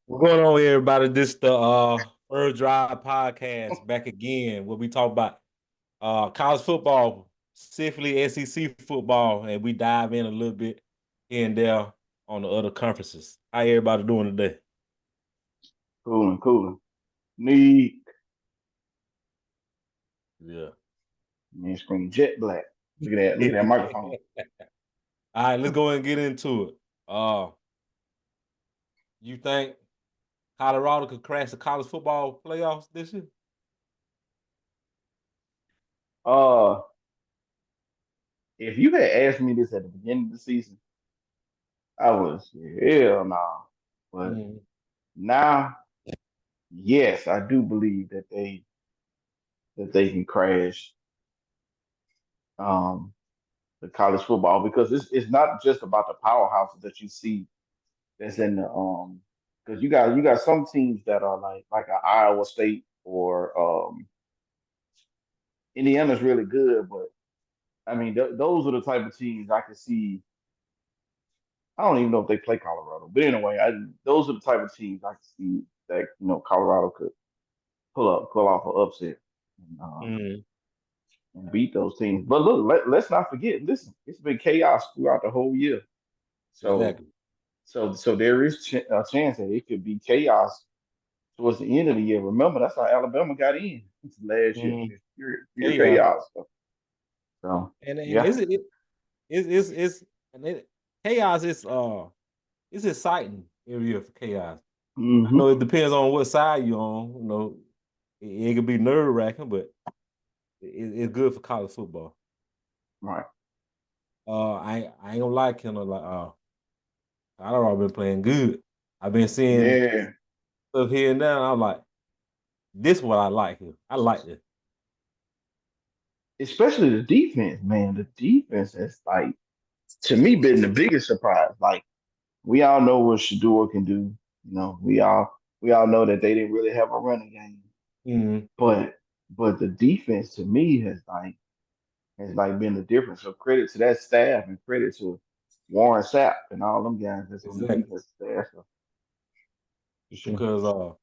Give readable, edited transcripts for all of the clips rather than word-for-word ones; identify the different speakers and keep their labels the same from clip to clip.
Speaker 1: What's going on, everybody? This the Third Drive podcast back again, where we talk about college football, specifically SEC football, and we dive in a little bit here and there on the other conferences. How everybody doing today?
Speaker 2: Cooling, cooling. Need
Speaker 1: Yeah.
Speaker 2: man screen jet black. Look at that. Look at that microphone.
Speaker 1: All right, let's go ahead and get into it. You think Colorado could crash the college football playoffs this year?
Speaker 2: Uh, if you had asked me this at the beginning of the season, I was hell no. But
Speaker 1: Mm,
Speaker 2: now, yes, I do believe that they can crash um the college football because it's not just about the powerhouses that you see that's in the because you got some teams that are like an Iowa State or Indiana's really good, but I mean, those are the type of teams I could see. I don't even know if they play Colorado, but anyway, those are the type of teams I could see that Colorado could pull off an upset
Speaker 1: mm,
Speaker 2: and beat those teams. But look, let's not forget. Listen, it's been chaos throughout the whole year, so
Speaker 1: exactly.
Speaker 2: so there is a chance that it could be chaos towards the end of the year. Remember, that's how Alabama got in last year.
Speaker 1: Mm,
Speaker 2: Pure
Speaker 1: chaos.
Speaker 2: chaos. So
Speaker 1: And
Speaker 2: yeah.
Speaker 1: is it it's and it, chaos is it's exciting every year for chaos. I
Speaker 2: Hmm.
Speaker 1: know it depends on what side you're on. It can be nerve wracking, but it's good for college football.
Speaker 2: Right.
Speaker 1: I ain't gonna lie, Kendall. Like, I don't know, I've been playing good. I've been seeing
Speaker 2: Yeah.
Speaker 1: stuff here and there. And I'm like, this is what I like here. I like this.
Speaker 2: Especially the defense, man. The defense has like to me been the biggest surprise. Like we all know what Shador can do. We all know that they didn't really have a running game.
Speaker 1: Mm,
Speaker 2: But the defense to me has like been the difference. So credit to that staff and credit to Warren Sapp and all them guys that's on the
Speaker 1: exactly.
Speaker 2: defense staff. So, for sure.
Speaker 1: Because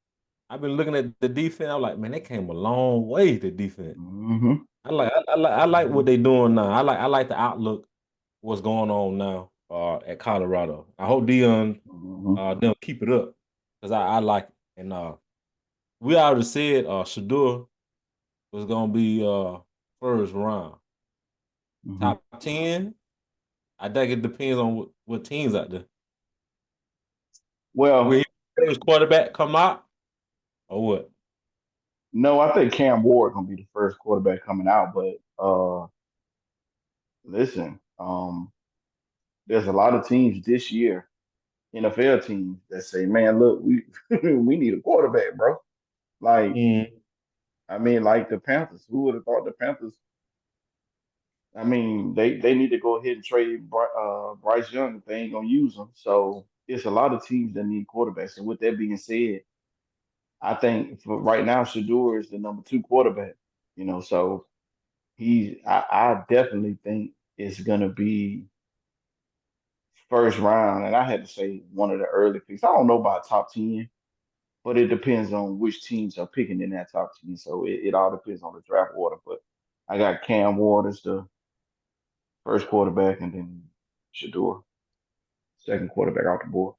Speaker 1: I've been looking at the defense. I'm like, man, they came a long way. The defense.
Speaker 2: Hmm.
Speaker 1: I like what they doing now. I like the outlook. What's going on now at Colorado? I hope Dion
Speaker 2: Hmm.
Speaker 1: them keep it up because I like it. And we already said Shadur was gonna be first round
Speaker 2: Hmm.
Speaker 1: top 10. I think it depends on what teams out there. Will he
Speaker 2: Well,
Speaker 1: first quarterback come out or what?
Speaker 2: no, I think Cam Ward gonna be the first quarterback coming out, but listen, there's a lot of teams this year, NFL teams, that say, "Man, look, we we need a quarterback, bro." Like,
Speaker 1: Mm,
Speaker 2: I mean, like the Panthers. Who would have thought the Panthers? I mean, they need to go ahead and trade Bryce Young if they ain't gonna use him. So it's a lot of teams that need quarterbacks. And with that being said, I think for right now, Shador is the number two quarterback. So I definitely think it's gonna be first round, and I had to say one of the early picks. I don't know about top 10, but it depends on which teams are picking in that top 10. So it all depends on the draft order. But I got Cam Ward as the first quarterback, and then Shador, second quarterback out the board.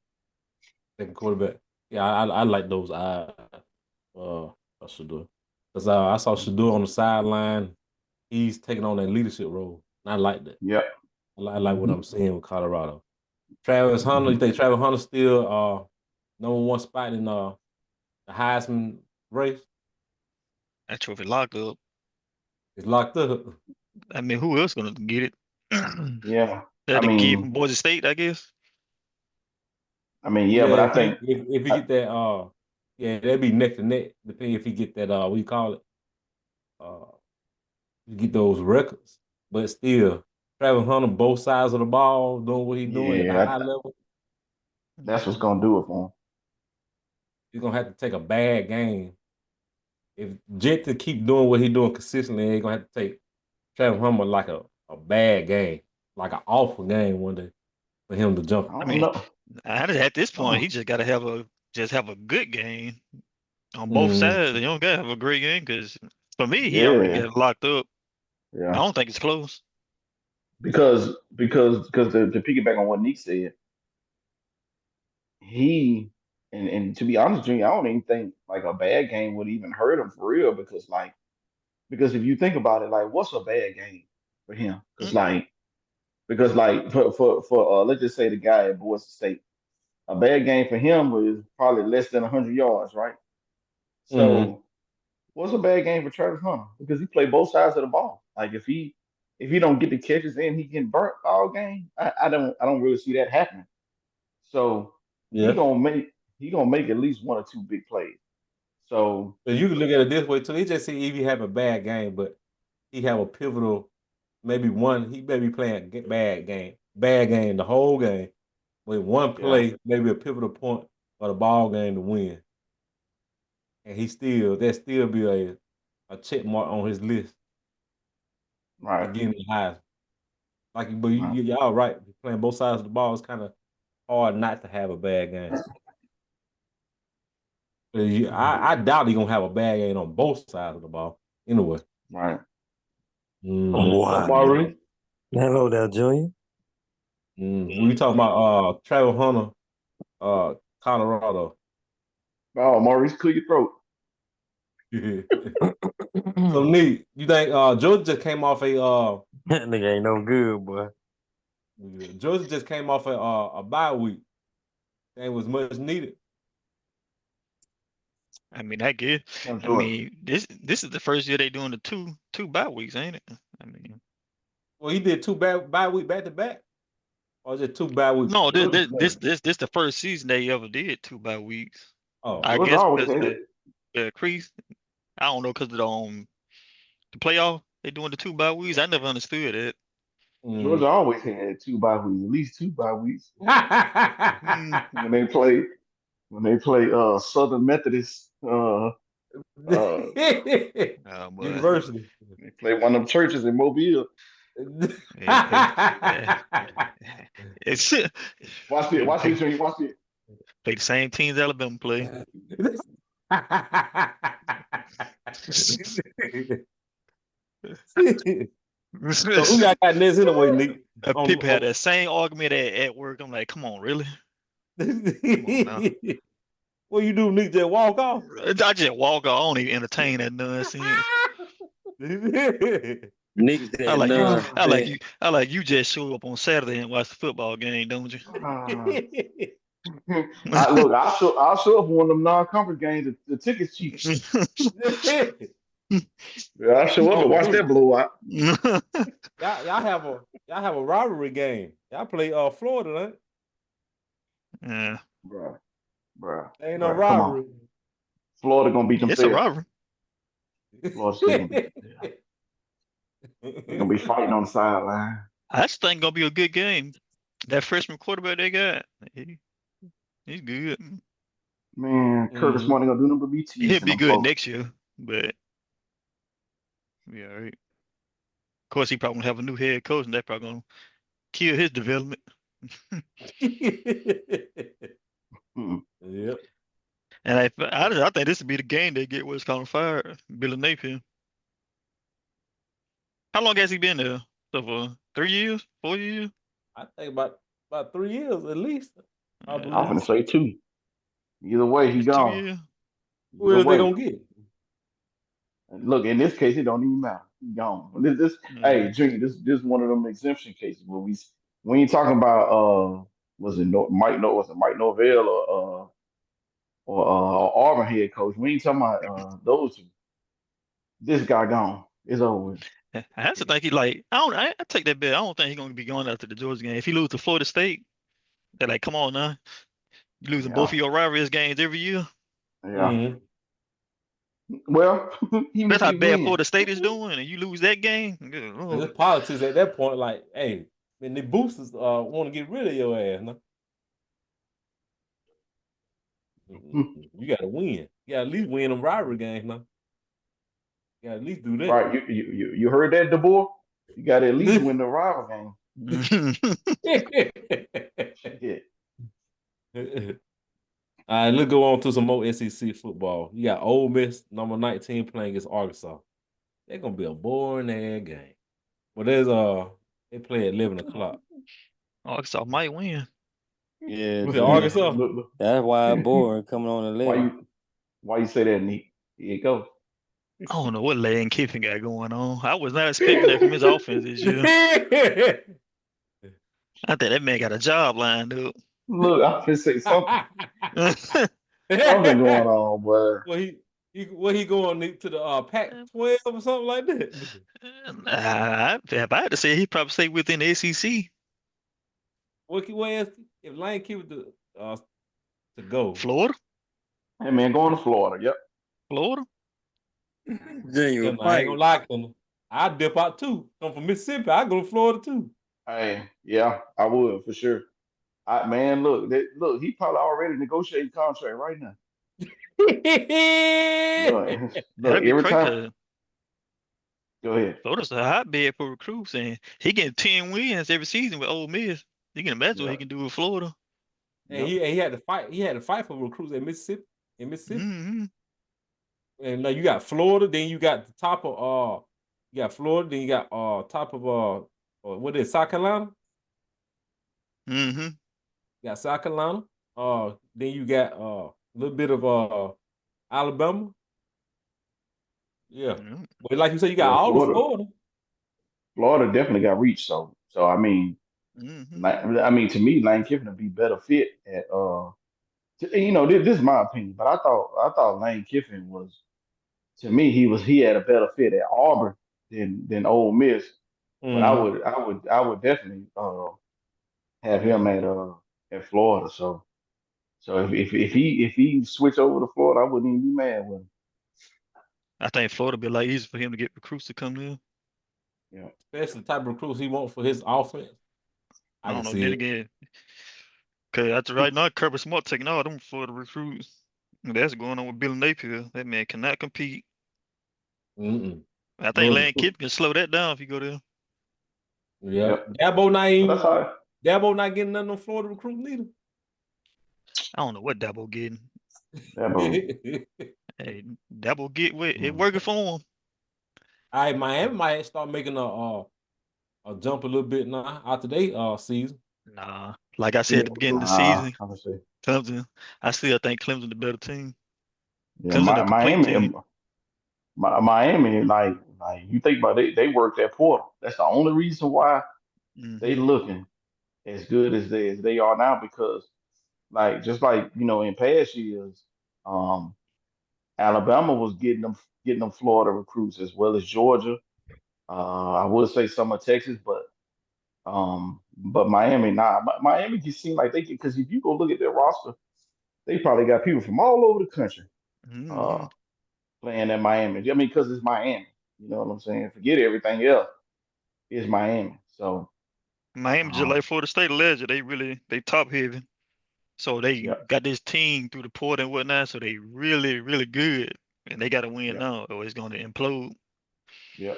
Speaker 1: second quarterback. Yeah, I like those eyes. Uh, Shadur because I saw Shadur on the sideline. He's taking on that leadership role. And I like that.
Speaker 2: Yep.
Speaker 1: I like what
Speaker 2: Hmm.
Speaker 1: I'm seeing with Colorado. Travis Hunter, you
Speaker 2: Hmm.
Speaker 1: think Travis Hunter still number one spot in the Heisman race?
Speaker 3: That trophy locked up.
Speaker 1: It's locked up.
Speaker 3: I mean, who else gonna get it?
Speaker 2: Yeah. I
Speaker 3: That the kid
Speaker 2: mean,
Speaker 3: from Boise State, I guess.
Speaker 2: yeah,
Speaker 1: Yeah,
Speaker 2: but I
Speaker 1: if he
Speaker 2: think
Speaker 1: if he
Speaker 2: I,
Speaker 1: get that yeah, that'd be neck to neck, depending if he get that what you call it, uh you get those records. But still, Travis Hunter both sides of the ball doing what he's doing at the
Speaker 2: yeah,
Speaker 1: high level,
Speaker 2: that's what's
Speaker 3: Mhm.
Speaker 2: gonna do it for him.
Speaker 1: he's gonna have to take a bad game. If Jet to keep doing what he's doing consistently, they're gonna have to take Travis Hunter like a bad game, like an awful game one day for him to jump.
Speaker 2: I
Speaker 3: I
Speaker 2: don't
Speaker 3: mean,
Speaker 2: know.
Speaker 3: at this point, he
Speaker 2: Oh,
Speaker 3: just got to have a just have a good game on both
Speaker 1: Mm.
Speaker 3: sides. You don't gotta have a great game because for me, he already
Speaker 2: Yeah,
Speaker 3: got it locked up. I
Speaker 2: yeah.
Speaker 3: don't think it's close.
Speaker 2: Because to piggyback on what Nick said, he and to be honest, Junior, I don't even think like a bad game would even hurt him for real because if you think about it, like what's a bad game for him?
Speaker 3: Mm,
Speaker 2: Because like for let's just say the guy at Boise State, a bad game for him was probably less than 100 yards, right?
Speaker 1: Mm.
Speaker 2: So what's a bad game for Travis Hunter? Because he played both sides of the ball. Like if he don't get the catches in, he getting burnt all game. I don't really see that happening. So he
Speaker 1: Yeah.
Speaker 2: gonna make he gonna make at least one or two big plays. So
Speaker 1: But you can look at it this way too. He just see if he have a bad game, but he have a pivotal, maybe one. He may be playing a bad game the whole game. With one
Speaker 2: yeah,
Speaker 1: play, maybe a pivotal point for the ball game to win, and that still be a check mark on his list for
Speaker 2: right,
Speaker 1: getting the Heisman. Like, but
Speaker 2: right,
Speaker 1: y'all right. Playing both sides of the ball is kind of hard not to have a bad game. I doubt he gonna have a bad game on both sides of the ball. Anyway.
Speaker 2: right.
Speaker 1: Hmm.
Speaker 2: What
Speaker 4: Wow.
Speaker 2: Maurice?
Speaker 4: Hello there, Junior.
Speaker 1: We talking about Travis Hunter, Colorado.
Speaker 2: Oh, Maurice, clear your throat.
Speaker 1: So neat. You think Georgia just came off
Speaker 4: That nigga ain't no good, boy.
Speaker 1: Georgia just came off a bye week and was much needed.
Speaker 3: I mean, I guess.
Speaker 2: Tell
Speaker 3: I
Speaker 2: Georgia.
Speaker 3: mean, this is the first year they doing the two bye weeks, ain't it? I mean,
Speaker 1: Well, he did two bye week back to back, or just two bye week.
Speaker 3: no, this
Speaker 2: Georgia,
Speaker 3: this this this this the first season they ever did two bye weeks.
Speaker 1: Oh,
Speaker 3: I
Speaker 2: Georgia
Speaker 3: guess
Speaker 2: always
Speaker 3: because
Speaker 2: had
Speaker 3: of
Speaker 2: it.
Speaker 3: the crease. I don't know because of the playoff they doing the two bye weeks. I never understood it.
Speaker 2: Georgia
Speaker 1: mm.
Speaker 2: always had 2 bye weeks, at least 2 bye weeks
Speaker 3: Hmm.
Speaker 2: when they play Southern Methodist. Uh,
Speaker 3: But
Speaker 1: University.
Speaker 2: they play one of them churches in Mobile.
Speaker 3: they pay. Yeah, it's
Speaker 2: Watch it,
Speaker 3: they
Speaker 2: watch
Speaker 3: pay
Speaker 2: it, Junior, watch it.
Speaker 3: play the same teams Alabama play.
Speaker 1: So who y'all got next anyway, Nick?
Speaker 3: People had
Speaker 1: On
Speaker 3: that same argument at work. I'm like, come on, really? Come on now.
Speaker 1: what you do, Nick? Just walk off?
Speaker 3: I just walk off. I don't even entertain that nonsense.
Speaker 4: Niggas
Speaker 3: I
Speaker 4: that
Speaker 3: like you. I like
Speaker 4: nonsense.
Speaker 3: you. I like you. Just show up on Saturday and watch the football game, don't you?
Speaker 2: I'll show up for one of them non-conference games. The ticket's cheap. Yeah, I'll show up and
Speaker 1: Oh,
Speaker 2: watch that blowout.
Speaker 1: y'all have a rivalry game. Y'all play Florida, right?
Speaker 3: Yeah,
Speaker 2: Bruh, bruh,
Speaker 1: Ain't no
Speaker 2: bruh. Come on.
Speaker 1: rivalry.
Speaker 2: Florida gonna beat them
Speaker 3: it's a
Speaker 2: fair.
Speaker 3: rivalry.
Speaker 2: Florida State gonna beat them fair. They're gonna be fighting on the sideline.
Speaker 3: I just think gonna be a good game. That freshman quarterback they got, he's good.
Speaker 2: Man, Kirby
Speaker 1: Mhm.
Speaker 2: Smart ain't gonna do nothing but be
Speaker 3: He'll
Speaker 2: teasing
Speaker 3: be
Speaker 2: them
Speaker 3: good
Speaker 2: folks.
Speaker 3: next year, but yeah, right. Of course, he probably gonna have a new head coach, and that probably gonna kill his development.
Speaker 2: Hmm.
Speaker 1: Yep.
Speaker 3: And I think this would be the game they get Wisconsin fired, Billy Napier. How long has he been there? So for 3 years, 4 years?
Speaker 1: I think about 3 years at least. I
Speaker 2: I'm
Speaker 3: Yeah,
Speaker 2: gonna
Speaker 1: believe.
Speaker 2: say two. Either way, he
Speaker 3: it's two
Speaker 2: gone.
Speaker 3: years.
Speaker 1: Who
Speaker 2: Either
Speaker 1: else they
Speaker 2: way.
Speaker 1: gonna get?
Speaker 2: And look, in this case, it don't even matter. He gone.
Speaker 3: Yeah.
Speaker 2: Hey, Junior, this is one of them exemption cases where we ain't talking about was it Mike Norvell or Auburn head coach. We ain't talking about those two. This guy gone. It's over with.
Speaker 3: I have to think he like I don't I take that bet. I don't think he's gonna be going after the Georgia game. If he lose to Florida State, they're like, come on now. You losing both
Speaker 2: Yeah,
Speaker 3: of your rivalries games every year.
Speaker 2: yeah.
Speaker 1: Mm-hmm.
Speaker 2: Well, even
Speaker 3: That's
Speaker 2: if
Speaker 3: how
Speaker 2: he
Speaker 3: bad
Speaker 2: win,
Speaker 3: Florida State is doing, and you lose that game. Good
Speaker 1: And
Speaker 3: Lord.
Speaker 1: the politics at that point, like, hey, man, the boosters want to get rid of your ass. No? You got to win. You got to at least win them rivalry games. No? You got to at least do that.
Speaker 2: right? You heard that, DeBoer? You got to at least win the rival game.
Speaker 3: I
Speaker 2: Shit.
Speaker 1: All right, let's go on to some more SEC football. You got Ole Miss, number 19, playing against Arkansas. They're gonna be a boring ass game. But they play at 11 o'clock.
Speaker 3: Arkansas might win.
Speaker 4: Yeah,
Speaker 1: Was it
Speaker 4: yeah.
Speaker 1: Arkansas?
Speaker 2: Look.
Speaker 4: That's why it's boring coming on
Speaker 2: Why
Speaker 4: 11.
Speaker 2: you say that, Nick? Here you go.
Speaker 3: I don't know what Lane Kiffin got going on. I was not expecting that from his offense this year. I think that man got a job lined up.
Speaker 2: Look, I can say something going on, but
Speaker 1: Well, he going to the Pac-12 or something like that?
Speaker 3: If I had to say, he probably stay within the SEC.
Speaker 1: What else? If Lane keep to go,
Speaker 3: Florida,
Speaker 2: hey man, going to Florida. Yep.
Speaker 3: Florida.
Speaker 4: Genuine
Speaker 1: I ain't
Speaker 4: fight.
Speaker 1: gonna lie to him. I dip out too. Come from Mississippi, I go to Florida too.
Speaker 2: Hey, yeah, I would for sure. Man, look, he probably already negotiating contract right now. Look, look,
Speaker 3: That'd be
Speaker 2: every
Speaker 3: crazy
Speaker 2: time.
Speaker 3: 'cause
Speaker 2: Go ahead.
Speaker 3: Florida's a hotbed for recruits, and he getting 10 wins every season with Ole Miss. You can imagine what he
Speaker 2: Yep.
Speaker 3: can do with Florida.
Speaker 1: And
Speaker 2: Yep.
Speaker 1: he had to fight. He had to fight for recruits in Mississippi.
Speaker 3: Hmm
Speaker 1: And you got Florida. Then you got the top of you got Florida. Then you got top of what is it, South Carolina?
Speaker 3: hmm
Speaker 1: You got South Carolina. Then you got a little bit of Alabama. Yeah,
Speaker 3: hmm
Speaker 1: but like you said, you got
Speaker 2: Yeah,
Speaker 1: all of
Speaker 2: Florida.
Speaker 1: Florida.
Speaker 2: Florida definitely got reach. So I mean,
Speaker 3: hmm
Speaker 2: to me, Lane Kiffin would be better fit at this is my opinion, but I thought Lane Kiffin was, to me, he had a better fit at Auburn than Ole Miss. But I
Speaker 1: Mm-hmm.
Speaker 2: would I would I would definitely have him at Florida. So if he switch over to Florida, I wouldn't even be mad with him.
Speaker 3: I think Florida be like easy for him to get recruits to come there.
Speaker 2: Yeah.
Speaker 1: Especially the type of recruits he wants for his offense.
Speaker 3: I
Speaker 1: I can
Speaker 3: don't know. Then
Speaker 1: see it.
Speaker 3: again, cause after right now, Kirby Smart taking all them Florida recruits. And that's going on with Billy Napier. That man cannot compete.
Speaker 1: Mm-mm.
Speaker 3: I think
Speaker 1: Those,
Speaker 3: Lane Kiffin can slow that down if you go there.
Speaker 1: yeah,
Speaker 2: Yep. But that's how
Speaker 1: Dabo not getting none of them Florida recruits neither.
Speaker 3: I don't know what Dabo getting.
Speaker 2: that
Speaker 1: All
Speaker 2: bro.
Speaker 3: Hey, Dabo get with it
Speaker 2: Mm.
Speaker 3: working for him.
Speaker 1: right, Miami might start making a jump a little bit now after they season.
Speaker 3: Nah, like I said
Speaker 1: Yeah,
Speaker 3: at the beginning of the
Speaker 1: recruit.
Speaker 3: season,
Speaker 2: Honestly.
Speaker 3: Clemson. I still think Clemson the better team.
Speaker 2: Yeah,
Speaker 3: Clemson a complete
Speaker 2: Miami,
Speaker 3: team.
Speaker 2: Miami, like you think about it, they work that portal. That's the only reason why they
Speaker 3: Hmm
Speaker 2: looking as good as they are now, because like just like in past years, um, Alabama was getting them Florida recruits as well as Georgia. I would say some of Texas, but Miami, nah. Miami just seem like they can, because if you go look at their roster, they probably got people from all over the country
Speaker 3: hmm
Speaker 2: uh, playing at Miami. I mean, because it's Miami. You know what I'm saying? Forget everything else. It's Miami. So,
Speaker 3: Miami just like
Speaker 2: um,
Speaker 3: Florida State legend. They top heavy. So they
Speaker 2: yeah,
Speaker 3: got this team through the port and whatnot. So they really good. And they got to win
Speaker 2: yeah,
Speaker 3: now, or it's going to implode.
Speaker 2: yeah,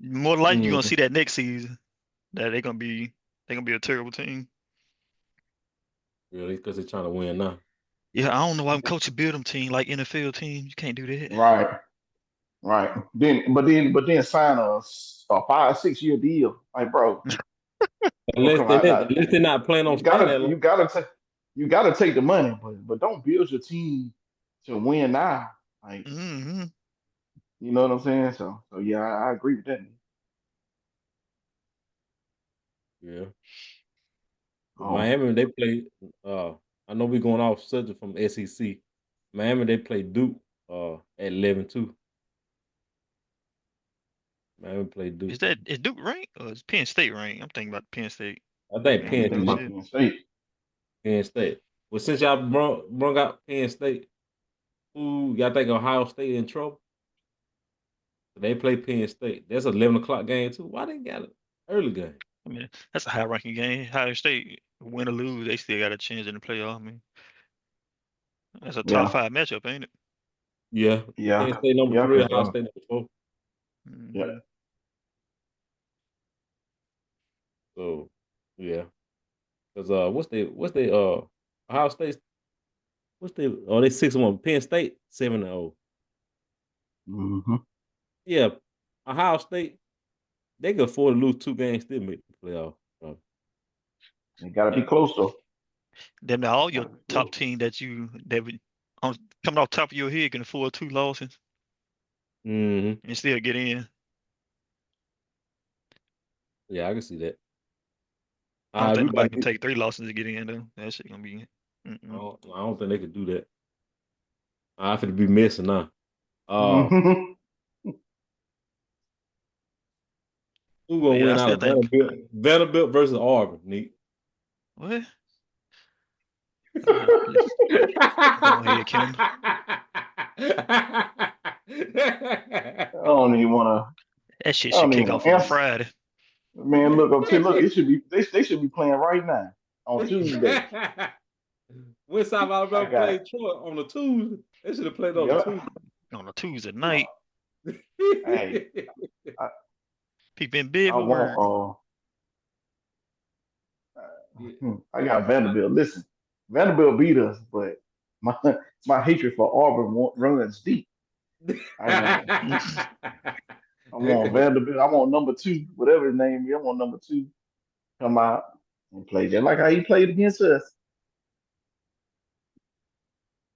Speaker 3: More likely you're gonna
Speaker 1: Mm,
Speaker 3: see that next season. That they're gonna be a terrible team.
Speaker 1: really, because they're trying to win now.
Speaker 3: Yeah, I don't know why I'm coaching build them team like NFL teams. You can't do that.
Speaker 2: right, right. But then sign a 5 6 year deal, like bro.
Speaker 1: Unless
Speaker 2: Come on,
Speaker 1: they're not planning on
Speaker 2: you
Speaker 1: staying
Speaker 2: gotta
Speaker 1: that long.
Speaker 2: you gotta take you gotta take the money, but don't build your team to win now. Like,
Speaker 3: hmm
Speaker 2: you know what I'm saying? So yeah, I agree with that.
Speaker 1: Yeah. But
Speaker 2: Um,
Speaker 1: Miami, they play. I know we're going off subject from SEC. Miami, they play Duke at 11 too. Miami play Duke.
Speaker 3: Is Duke ranked or is Penn State ranked? I'm thinking about Penn State.
Speaker 1: I think
Speaker 3: I
Speaker 2: I'm
Speaker 3: ain't
Speaker 1: Penn
Speaker 2: thinking
Speaker 3: know
Speaker 2: about
Speaker 1: State.
Speaker 3: shit.
Speaker 2: Penn State.
Speaker 1: Penn State. Well, since y'all brung out Penn State, who y'all think Ohio State in trouble? They play Penn State. That's an 11 o'clock game too. Why they got an early game?
Speaker 3: I mean, that's a high ranking game. Ohio State, win or lose, they still got a chance in the playoff. I mean, that's a top
Speaker 2: Yeah,
Speaker 3: five matchup, ain't it?
Speaker 1: Yeah. Penn
Speaker 2: yeah,
Speaker 1: State number
Speaker 2: yeah,
Speaker 1: three,
Speaker 2: because
Speaker 1: Ohio State number four.
Speaker 2: yeah,
Speaker 3: hmm
Speaker 1: So yeah. Because what's they Ohio State What's they? Oh, they 6-1. Penn State 7-0.
Speaker 2: Mm-hmm.
Speaker 1: Yeah, Ohio State they can afford to lose 2 games, still make the playoff.
Speaker 2: It got to be close though.
Speaker 3: Them all your
Speaker 2: Gotta be
Speaker 3: top
Speaker 2: close.
Speaker 3: team that would coming off top of your head can afford 2 losses
Speaker 1: Mm-hmm.
Speaker 3: and still get in.
Speaker 1: Yeah, I can see that.
Speaker 3: I don't think
Speaker 1: We
Speaker 3: nobody
Speaker 1: about
Speaker 3: can
Speaker 1: to get.
Speaker 3: take 3 losses to get in though. That shit gonna be. Mm-mm.
Speaker 1: I don't think they could do that. I finna be missing now.
Speaker 2: Mhm.
Speaker 1: Who
Speaker 3: But
Speaker 1: gonna
Speaker 3: yeah, I
Speaker 1: win out
Speaker 3: still
Speaker 1: of
Speaker 3: think
Speaker 1: Vanderbilt? Vanderbilt versus Auburn, Nick.
Speaker 3: what? Please go ahead, Kim.
Speaker 2: I don't even want
Speaker 3: That shit
Speaker 2: to. I
Speaker 3: should
Speaker 2: don't even
Speaker 3: kick
Speaker 2: want
Speaker 3: off
Speaker 2: to
Speaker 3: on
Speaker 2: answer.
Speaker 3: Friday.
Speaker 2: Man, look, look. It should be. They should be playing right now on Tuesday.
Speaker 1: When South
Speaker 2: I
Speaker 1: Alabama
Speaker 2: got.
Speaker 1: played Troy on the Tuesday, they should have played on the
Speaker 2: Yep.
Speaker 1: Tuesday.
Speaker 3: On a Tuesday night.
Speaker 2: Hey, I,
Speaker 3: People in bed
Speaker 2: I
Speaker 3: for work.
Speaker 2: want.
Speaker 1: Yeah.
Speaker 2: I got Vanderbilt. Listen, Vanderbilt beat us, but my my hatred for Auburn runs deep. I want. I want Vanderbilt. I want number 2, whatever his name is. I want number 2 come out and play just like how he played against us.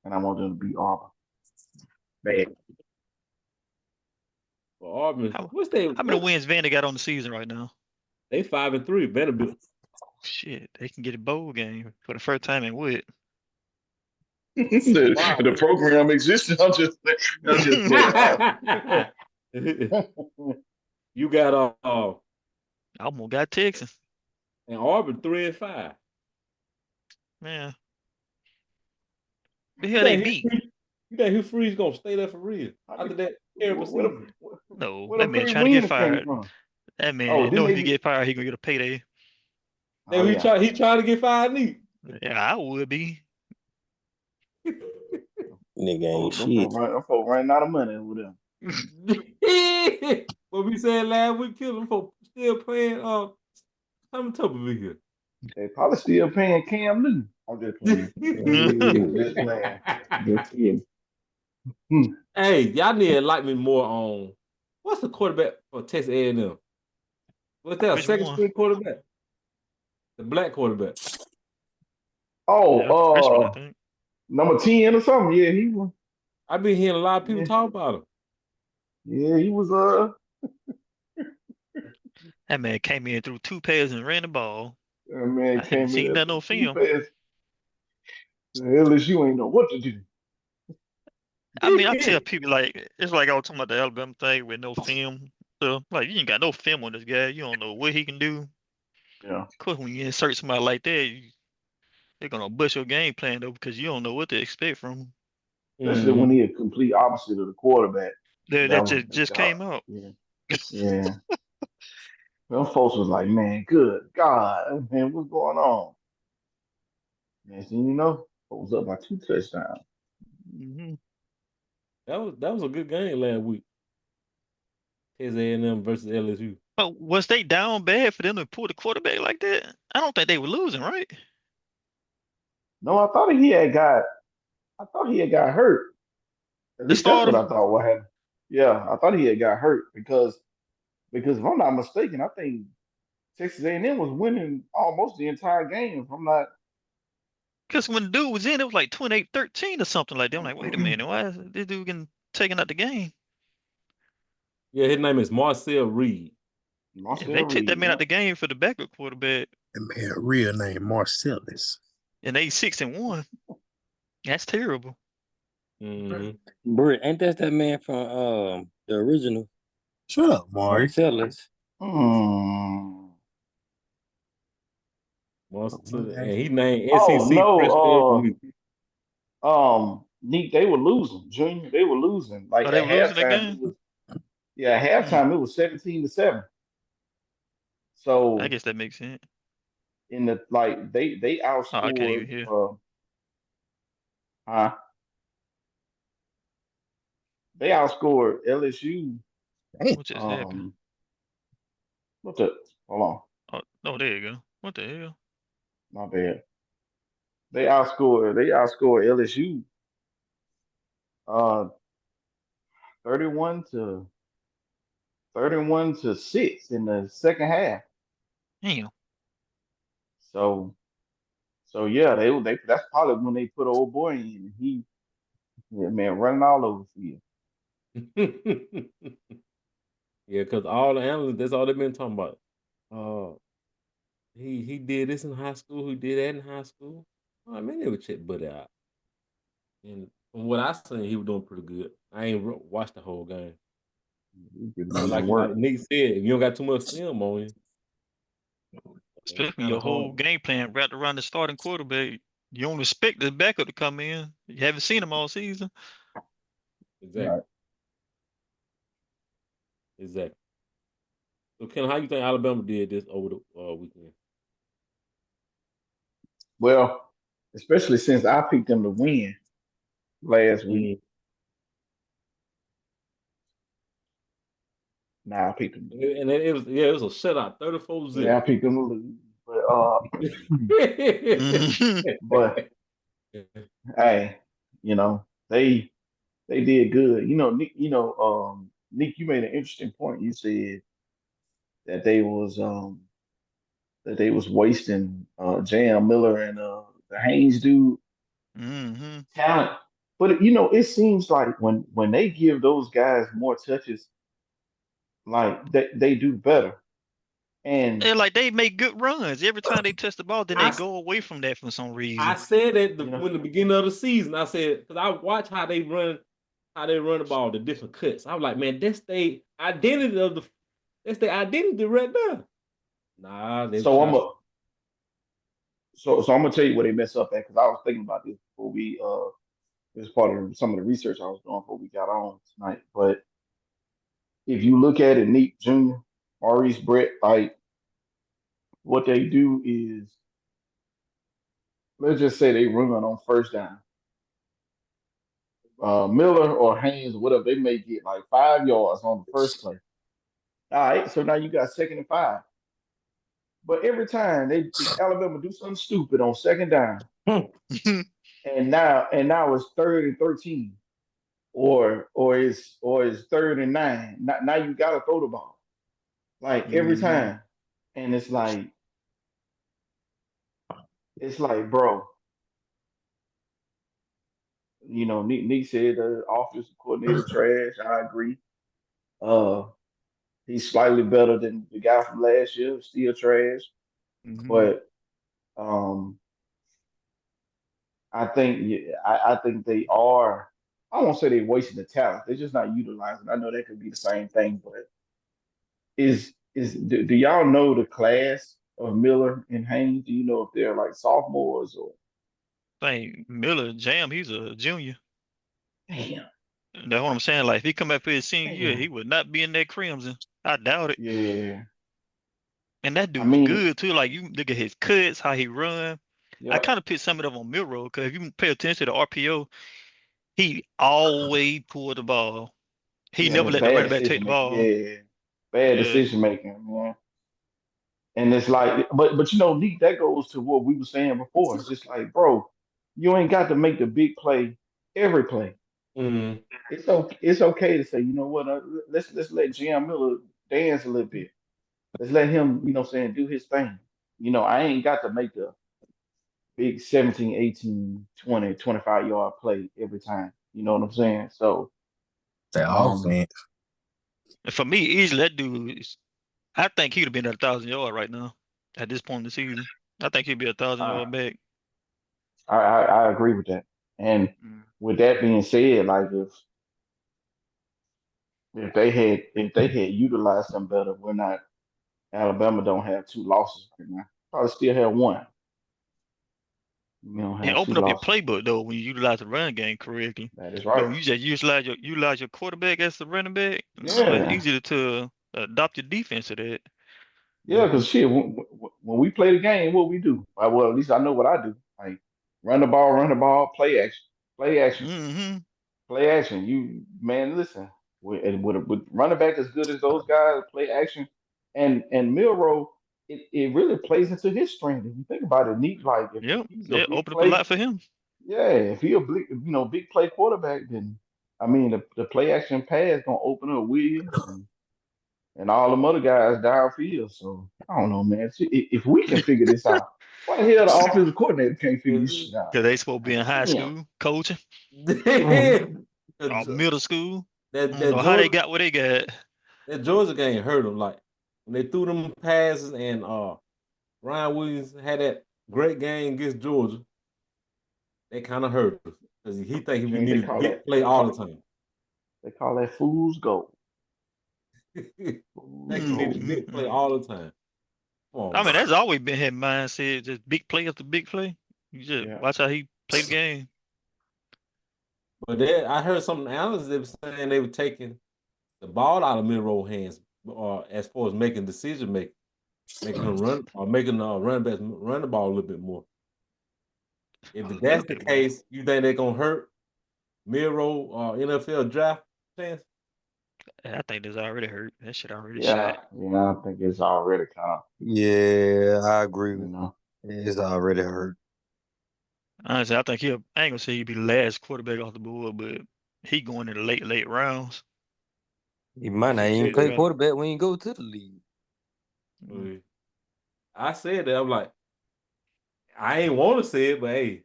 Speaker 2: And I want them to beat Auburn. Bad.
Speaker 1: For Auburn,
Speaker 3: How
Speaker 1: what's they?
Speaker 3: how many
Speaker 1: What
Speaker 3: wins Vandy got on the season right now?
Speaker 1: they 5-3? Vanderbilt.
Speaker 3: Shit, they can get a bowl game for the first time in what?
Speaker 1: Wow.
Speaker 2: The program exists. I'm just playing.
Speaker 1: You got
Speaker 3: I almost got Texas.
Speaker 1: and Auburn 3-5.
Speaker 3: Man, the
Speaker 1: You
Speaker 3: hell they
Speaker 1: think
Speaker 3: beat?
Speaker 1: You think Hugh Freeze gonna stay there for real after that terrible
Speaker 2: Where
Speaker 1: season?
Speaker 2: the
Speaker 3: No,
Speaker 2: where
Speaker 3: that
Speaker 2: them
Speaker 3: man
Speaker 2: three
Speaker 3: trying to get
Speaker 2: wins came
Speaker 3: fired.
Speaker 2: from?
Speaker 3: That
Speaker 2: Oh,
Speaker 3: man
Speaker 2: didn't
Speaker 3: know if
Speaker 2: they?
Speaker 3: he get fired, he gonna get a payday.
Speaker 2: Oh yeah.
Speaker 1: He trying to get fired neat.
Speaker 3: Yeah, I would be.
Speaker 4: Nigga ain't
Speaker 2: Them
Speaker 4: shit.
Speaker 2: folk running out of money over there.
Speaker 1: What we said last week, kill them for still playing Tommy Tuberville.
Speaker 2: They probably still paying Cam Newton. I'm just playing. Just playing. Just kidding.
Speaker 1: Hey, y'all need to like me more on what's the quarterback for Texas A&M? What's that? A
Speaker 3: Which
Speaker 1: second
Speaker 3: one?
Speaker 1: string quarterback? The black quarterback.
Speaker 3: Yeah, that's a freshman, I
Speaker 2: Oh,
Speaker 3: think.
Speaker 2: number 10 or something. Yeah, he was.
Speaker 1: I've been hearing a lot of people
Speaker 2: Yeah,
Speaker 1: talk about him.
Speaker 2: yeah, he was.
Speaker 3: That man came in through 2 passes and ran the ball.
Speaker 2: Man
Speaker 3: I haven't
Speaker 2: came in
Speaker 3: seen
Speaker 2: there
Speaker 3: that
Speaker 2: for
Speaker 3: on
Speaker 2: two
Speaker 3: film.
Speaker 2: passes. LSU ain't know what to do.
Speaker 3: I mean, I tell people like it's like I was talking about the Alabama thing with no film. So like you ain't got no film on this guy. You don't know what he can do.
Speaker 2: Yeah,
Speaker 3: Of course, when you insert somebody like that, they're gonna bust your game plan though because you don't know what to expect from him.
Speaker 2: especially when
Speaker 1: Mhm.
Speaker 2: he a complete opposite of the quarterback.
Speaker 3: That,
Speaker 2: That
Speaker 3: that
Speaker 2: was
Speaker 3: just
Speaker 2: the
Speaker 3: just came out.
Speaker 2: yeah, yeah. Them folks was like, man, good God, man, what's going on? Next thing you know, it was up by 2 touchdowns.
Speaker 3: Hmm.
Speaker 1: That was a good game last week. Texas A&M versus LSU.
Speaker 3: But was they down bad for them to pull the quarterback like that? I don't think they were losing, right?
Speaker 2: No, I thought he had got. I thought he had got hurt. At
Speaker 3: The
Speaker 2: least that's what
Speaker 3: starter.
Speaker 2: I thought. What happened? Yeah, I thought he had got hurt because if I'm not mistaken, I think Texas A&M was winning almost the entire game. If I'm not.
Speaker 3: Because when the dude was in, it was like 28-13 or something like that. I'm like, wait a minute, why is this dude getting taken out the game?
Speaker 1: Yeah, his name is Marcel Reed.
Speaker 3: If
Speaker 2: Marcel
Speaker 3: they took that
Speaker 2: Reed,
Speaker 3: man
Speaker 2: yeah.
Speaker 3: out the game for the backup quarterback
Speaker 5: That man, real name Marcellus.
Speaker 3: and they 6-1, that's terrible.
Speaker 1: Mm-hmm.
Speaker 4: Britt, ain't that man from the original
Speaker 5: Shut up, Maury.
Speaker 4: Marcellus?
Speaker 2: Hmm.
Speaker 1: And he named
Speaker 2: Oh
Speaker 1: SEC Freshman of the
Speaker 2: no,
Speaker 1: Week.
Speaker 2: Nick, they were losing. Junior, they were losing. Like
Speaker 3: Oh, they
Speaker 2: at
Speaker 3: were losing that
Speaker 2: halftime,
Speaker 3: game?
Speaker 2: at
Speaker 3: Hmm.
Speaker 2: halftime it was 17-7.
Speaker 3: I
Speaker 2: So
Speaker 3: guess that makes sense.
Speaker 2: in the like they
Speaker 3: Oh, I can't
Speaker 2: outscored
Speaker 3: even hear.
Speaker 2: uh they outscored LSU.
Speaker 5: Damn.
Speaker 3: What just happened?
Speaker 2: Um, what the? Hold on,
Speaker 3: Oh, no, there you go. What the hell?
Speaker 2: my bad. They outscored LSU 31 to 6 in the second half.
Speaker 3: Damn.
Speaker 2: So yeah, they that's probably when they put old boy in. Yeah, man, running all over the field.
Speaker 1: Yeah, because all the analysts, that's all they've been talking about. Uh, he did this in high school. He did that in high school. Oh man, they would check Buddy out. And from what I seen, he was doing pretty good. I ain't watched the whole game,
Speaker 2: He could
Speaker 1: but
Speaker 2: do that
Speaker 1: like
Speaker 2: work.
Speaker 1: Nick said, if you don't got too much film on you, it's
Speaker 3: Especially when
Speaker 1: kind of
Speaker 3: your
Speaker 1: hard.
Speaker 3: whole game plan wrapped around the starting quarterback. You don't expect the backup to come in. You haven't seen him all season.
Speaker 1: Exactly,
Speaker 2: Right.
Speaker 1: exactly. So, Ken, how you think Alabama did this over the weekend?
Speaker 2: Well, especially since I picked them to win last week.
Speaker 1: Mm.
Speaker 2: Nah, I picked them.
Speaker 1: And it was a shutout, 34
Speaker 2: Yeah, I
Speaker 1: zip.
Speaker 2: picked them to lose. But
Speaker 3: Hmm.
Speaker 2: but hey, they did good. Nick, you made an interesting point. You said that they was wasting Jam Miller and the Haynes dude
Speaker 3: Hmm.
Speaker 2: talent. But it seems like when they give those guys more touches, like they do better. And
Speaker 3: And like they make good runs every time they touch the ball. Then they
Speaker 1: I
Speaker 3: go away from that for some
Speaker 1: I
Speaker 3: reason.
Speaker 1: said at
Speaker 2: you know,
Speaker 1: when the beginning of the season, I said because I watch how they run the ball, the different cuts. I was like, man, that's the identity right there. Nah, they were
Speaker 2: so
Speaker 1: trying
Speaker 2: I'm
Speaker 1: to.
Speaker 2: a so I'm gonna tell you where they mess up at because I was thinking about this before we this is part of some of the research I was doing before we got on tonight. But if you look at it, Neat Jr., Maurice Brett, like what they do is let's just say they run on first down. Miller or Haynes or whatever, they may get like 5 yards on the first play. All right, so now you got second and 5. But every time Alabama do something stupid on second down, and now it's third and 13, or it's third and 9. Now you gotta throw the ball like every
Speaker 3: Hmm.
Speaker 2: time, and it's like, bro, Nick said the offensive coordinator trash. I agree. Uh, he's slightly better than the guy from last year, still trash,
Speaker 3: Hmm.
Speaker 2: but um, I think yeah, I think they are. I won't say they're wasting the talent. They're just not utilizing. I know that could be the same thing, but do y'all know the class of Miller and Haynes? Do you know if they're like sophomores or
Speaker 3: Think Miller Jam, he's a junior.
Speaker 2: damn,
Speaker 3: That's what I'm saying. Like if he come back for his senior year,
Speaker 2: damn,
Speaker 3: he would not be in that crimson. I doubt it.
Speaker 2: yeah.
Speaker 3: And that
Speaker 2: I
Speaker 3: dude's
Speaker 2: mean,
Speaker 3: good too. Like you look at his cuts, how he run. I
Speaker 2: yep,
Speaker 3: kind of put some of them on Miro because if you pay attention to the RPO, he always pulled the ball. He
Speaker 2: yeah,
Speaker 3: never
Speaker 2: but
Speaker 3: let the
Speaker 2: bad
Speaker 3: running back take
Speaker 2: decision
Speaker 3: the
Speaker 2: making,
Speaker 3: ball.
Speaker 2: yeah, bad
Speaker 3: Yeah.
Speaker 2: decision making, man. And it's like, but Nick, that goes to what we were saying before. It's just like, bro, you ain't got to make the big play every play.
Speaker 1: Mm.
Speaker 2: It's okay to say, you know what, let's let Jam Miller dance a little bit. Let's let him, saying, do his thing. I ain't got to make the big 17, 18, 20, 25 yard play every time. You know what I'm saying? So,
Speaker 5: That
Speaker 2: um,
Speaker 5: offense.
Speaker 3: And for me, easily that dude is, I think he'd have been at 1,000 yard right now at this point in the season. I think he'd be 1,000 yard
Speaker 2: I,
Speaker 3: back.
Speaker 2: I agree with that. And
Speaker 3: Mm.
Speaker 2: with that being said, like if they had utilized them better, we're not Alabama don't have two losses right now. Probably still have one. You don't
Speaker 3: And
Speaker 2: have two
Speaker 3: open up your
Speaker 2: losses.
Speaker 3: playbook though when you utilize the run game correctly.
Speaker 2: That is
Speaker 3: But
Speaker 2: right.
Speaker 3: when you just utilize your quarterback as the running back, it's
Speaker 2: Yeah,
Speaker 3: easy to adopt your defense to that.
Speaker 2: yeah.
Speaker 1: Hmm.
Speaker 2: Because shit, when we play the game, what we do? Well, at least I know what I do. Like run the ball, play action,
Speaker 3: Hmm.
Speaker 2: play action. You man, listen. With running back as good as those guys, play action, and Milrow. it really plays into his strength. If you think about it, neat like if
Speaker 3: Yep,
Speaker 2: he's a
Speaker 3: it
Speaker 2: big
Speaker 3: opened up a
Speaker 2: play,
Speaker 3: lot for him.
Speaker 2: yeah, if he a big play quarterback, then I mean the play action pass gonna open up Williams and all them other guys downfield. So I don't know, man. If we can figure this out, why the hell the offensive coordinator can't figure this shit out?
Speaker 3: Cause they supposed to be
Speaker 2: Like,
Speaker 3: in high
Speaker 2: damn.
Speaker 3: school coaching
Speaker 2: Mhm.
Speaker 3: or
Speaker 1: that
Speaker 3: middle school. I don't
Speaker 1: that
Speaker 3: know how they
Speaker 1: Georgia
Speaker 3: got what they got.
Speaker 1: that Georgia game hurt them. Like when they threw them passes and Ryan Williams had that great game against Georgia, they kind of hurt us because he think we
Speaker 2: James, they
Speaker 1: needed
Speaker 2: call
Speaker 1: big
Speaker 2: that
Speaker 1: play all the time.
Speaker 2: they call that fool's gold.
Speaker 1: Think
Speaker 2: Fool's
Speaker 1: he needed
Speaker 2: gold.
Speaker 1: big play
Speaker 3: Mm-mm-mm.
Speaker 1: all the time. Come on,
Speaker 3: I mean,
Speaker 1: man.
Speaker 3: that's always been his mindset, just big play after big play. You just
Speaker 2: Yeah.
Speaker 3: watch how he play the game.
Speaker 1: But I heard some analysts they were saying they were taking the ball out of mid-roll hands, or as far as making decision making them run or making the running backs run the ball a little bit more. If
Speaker 3: A
Speaker 1: that's
Speaker 3: little
Speaker 1: the
Speaker 3: bit more.
Speaker 1: case, you think they're gonna hurt mid-roll NFL draft chance?
Speaker 3: I think this already hurt. That shit already
Speaker 2: Yeah.
Speaker 3: shot.
Speaker 2: Yeah. I think it's already kind of,
Speaker 5: Yeah, I agree
Speaker 2: you
Speaker 5: with
Speaker 2: know.
Speaker 5: you. It's already hurt.
Speaker 3: Honestly, I think I ain't gonna say he'd be the last quarterback off the board, but he going in the late rounds.
Speaker 4: He might not
Speaker 3: Shit,
Speaker 4: even
Speaker 3: shit,
Speaker 4: play
Speaker 3: better.
Speaker 4: quarterback when you go to the league.
Speaker 1: I said that I'm like, I ain't want to say it, but hey,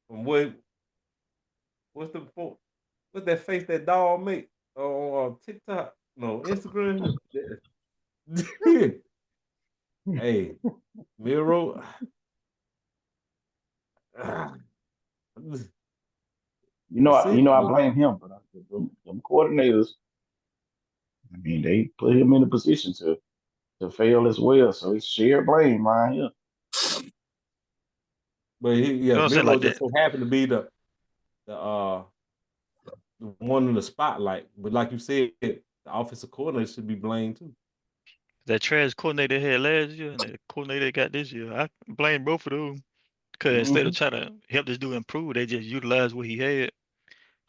Speaker 1: from what's the what's that face that dog make on TikTok? No, Instagram. Hey, Miro.
Speaker 2: I
Speaker 1: Decision.
Speaker 2: blame him, but them coordinators, I mean, they put him in a position to fail as well. So it's shared blame right here.
Speaker 1: But
Speaker 3: You know what I'm saying?
Speaker 1: Miro
Speaker 3: Like
Speaker 1: just
Speaker 3: that.
Speaker 1: so happened to be the the one in the spotlight. But like you said, the offensive coordinator should be blamed too.
Speaker 3: That trash coordinator they had last year and the coordinator they got this year. I blame both of them. Because instead of
Speaker 2: Hmm.
Speaker 3: trying to help this dude improve, they just utilized what he had.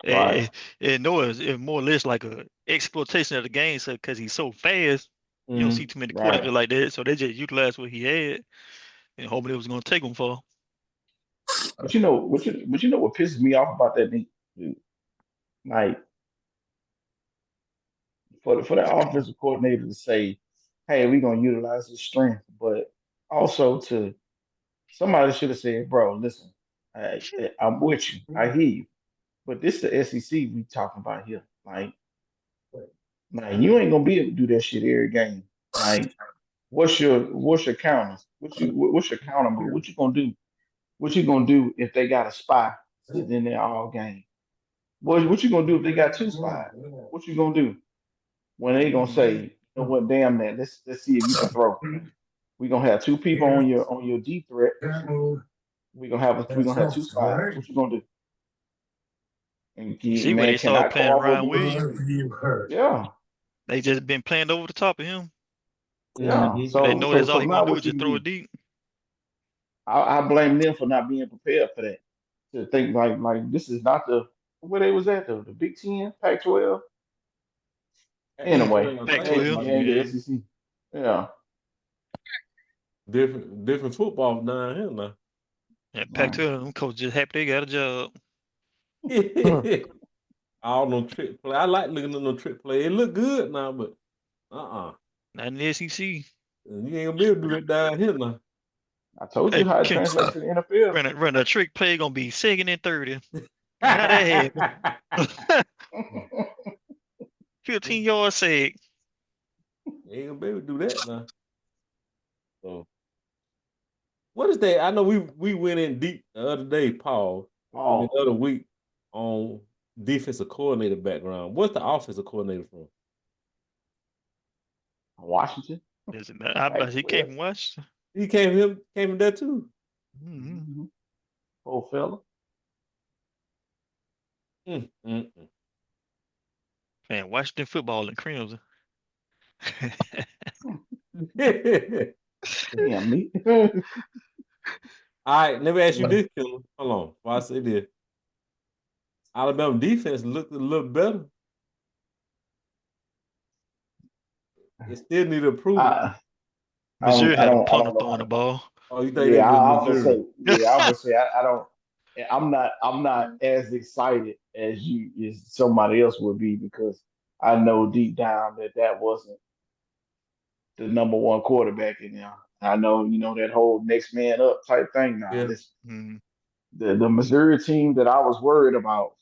Speaker 2: Right.
Speaker 3: And Noah is more or less like a exploitation of the game. So because he's so fast, you don't see
Speaker 1: Mm-hmm.
Speaker 3: too many
Speaker 2: Right.
Speaker 3: quarterbacks like that. So they just utilized what he had and hoping it was going to take him for.
Speaker 2: But you know what pisses me off about that thing? Like for that offensive coordinator to say, "Hey, we're gonna utilize his strength," but also to somebody should have said, "Bro, listen, I'm with you. I hear you, but this the SEC we talking about here. Like you ain't gonna be able to do that shit every game. Like, what's your counters? What's your counter move? What you gonna do? What you gonna do if they got a spy sitting in there all game? What you gonna do if they got two spies? What you gonna do when they gonna say, you know what, damn that, let's see if you can throw. We gonna have two people on your deep threat. We gonna have two spies. What you gonna do? And
Speaker 3: You see where
Speaker 2: man
Speaker 3: they started
Speaker 2: cannot
Speaker 3: playing
Speaker 2: cooperate
Speaker 3: Ryan
Speaker 2: with you.
Speaker 3: Williams.
Speaker 2: Yeah,
Speaker 3: They just been playing over the top of him.
Speaker 2: yeah.
Speaker 1: Mm-hmm.
Speaker 3: But they
Speaker 2: So
Speaker 3: know
Speaker 2: so
Speaker 3: that's all
Speaker 2: so
Speaker 3: he gonna
Speaker 2: now
Speaker 3: do is
Speaker 2: what you
Speaker 3: just
Speaker 2: can
Speaker 3: throw
Speaker 2: do?
Speaker 3: it deep.
Speaker 2: I blame them for not being prepared for that. To think like this is not the where they was at the Big Ten, Pac-12. Anyway,
Speaker 1: I think
Speaker 2: it
Speaker 3: Pac-12,
Speaker 2: ain't the
Speaker 3: yeah.
Speaker 2: SEC. Yeah,
Speaker 1: different football down here now.
Speaker 3: Yeah,
Speaker 2: right.
Speaker 3: Pac-12, them coaches just happy they got a job.
Speaker 1: All no trick play. I like looking at no trick play. It look good now, but uh-uh.
Speaker 3: Not in the SEC.
Speaker 1: You ain't gonna be able to do it down here now.
Speaker 2: I told
Speaker 3: Hey,
Speaker 2: you how it translates to the NFL.
Speaker 3: run a trick play gonna be second and 30. How that happen? 15-yard sack.
Speaker 1: You ain't gonna be able to do that now. So what is that? I know we went in deep the other day, Paul. I mean the
Speaker 2: Oh,
Speaker 1: other week on defensive coordinator background. What's the offensive coordinator from?
Speaker 2: Washington,
Speaker 3: Doesn't matter. I bet he came
Speaker 2: Pac-12.
Speaker 3: from Washington.
Speaker 1: He came in there too.
Speaker 3: Mm-hmm.
Speaker 2: Mm-hmm. Old fella.
Speaker 1: Mm, mm,
Speaker 3: Man, Washington football and Crimson.
Speaker 1: mm.
Speaker 2: Damn me.
Speaker 1: All right, let me ask you this, Killer. Hold on. Before I say this, Alabama defense looked a little better. It still need improvement.
Speaker 2: I
Speaker 3: Monsieur
Speaker 2: I
Speaker 3: had a
Speaker 2: don't, I
Speaker 3: punter
Speaker 2: don't know how
Speaker 3: throwing the
Speaker 2: to.
Speaker 3: ball.
Speaker 1: Oh, you think
Speaker 2: Yeah,
Speaker 1: that was
Speaker 2: I would
Speaker 1: Missouri?
Speaker 2: say, I would say, I don't. I'm not as excited as you as somebody else would be because I know deep down that that wasn't the number one quarterback in there. I know, that whole next man up type thing. Now,
Speaker 1: Yeah.
Speaker 2: this
Speaker 3: Mm,
Speaker 2: the Missouri team that I was worried about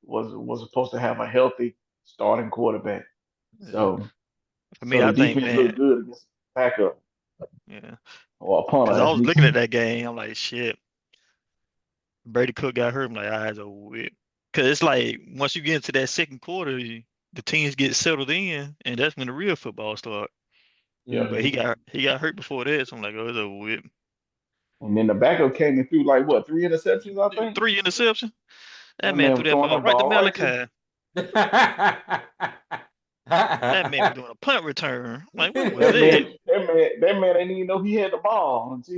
Speaker 2: was supposed to have a healthy starting quarterback.
Speaker 3: yeah.
Speaker 2: So
Speaker 3: For me,
Speaker 2: so the
Speaker 3: I think,
Speaker 2: defense
Speaker 3: man,
Speaker 2: looked good against backup
Speaker 3: yeah.
Speaker 2: or a punter
Speaker 3: Because I
Speaker 2: as
Speaker 3: was
Speaker 2: we
Speaker 3: looking
Speaker 2: say.
Speaker 3: at that game, I'm like, shit. Brady Cook got hurt. I'm like, eyes are wet. Because it's like once you get into that second quarter, the teams get settled in, and that's when the real football start.
Speaker 2: Yeah.
Speaker 3: But
Speaker 1: Mm-hmm.
Speaker 3: he got hurt before that, so I'm like, oh, it's over with.
Speaker 2: And then the backup came and threw like what, three interceptions, I think.
Speaker 3: 3 interceptions. That
Speaker 2: That
Speaker 3: man
Speaker 2: man
Speaker 3: threw
Speaker 2: was
Speaker 3: that
Speaker 2: throwing
Speaker 3: mother
Speaker 2: that
Speaker 3: right to
Speaker 2: ball right to.
Speaker 3: Malachi. That man was doing a punt return. Like, what was that?
Speaker 2: That man didn't even know he had the ball until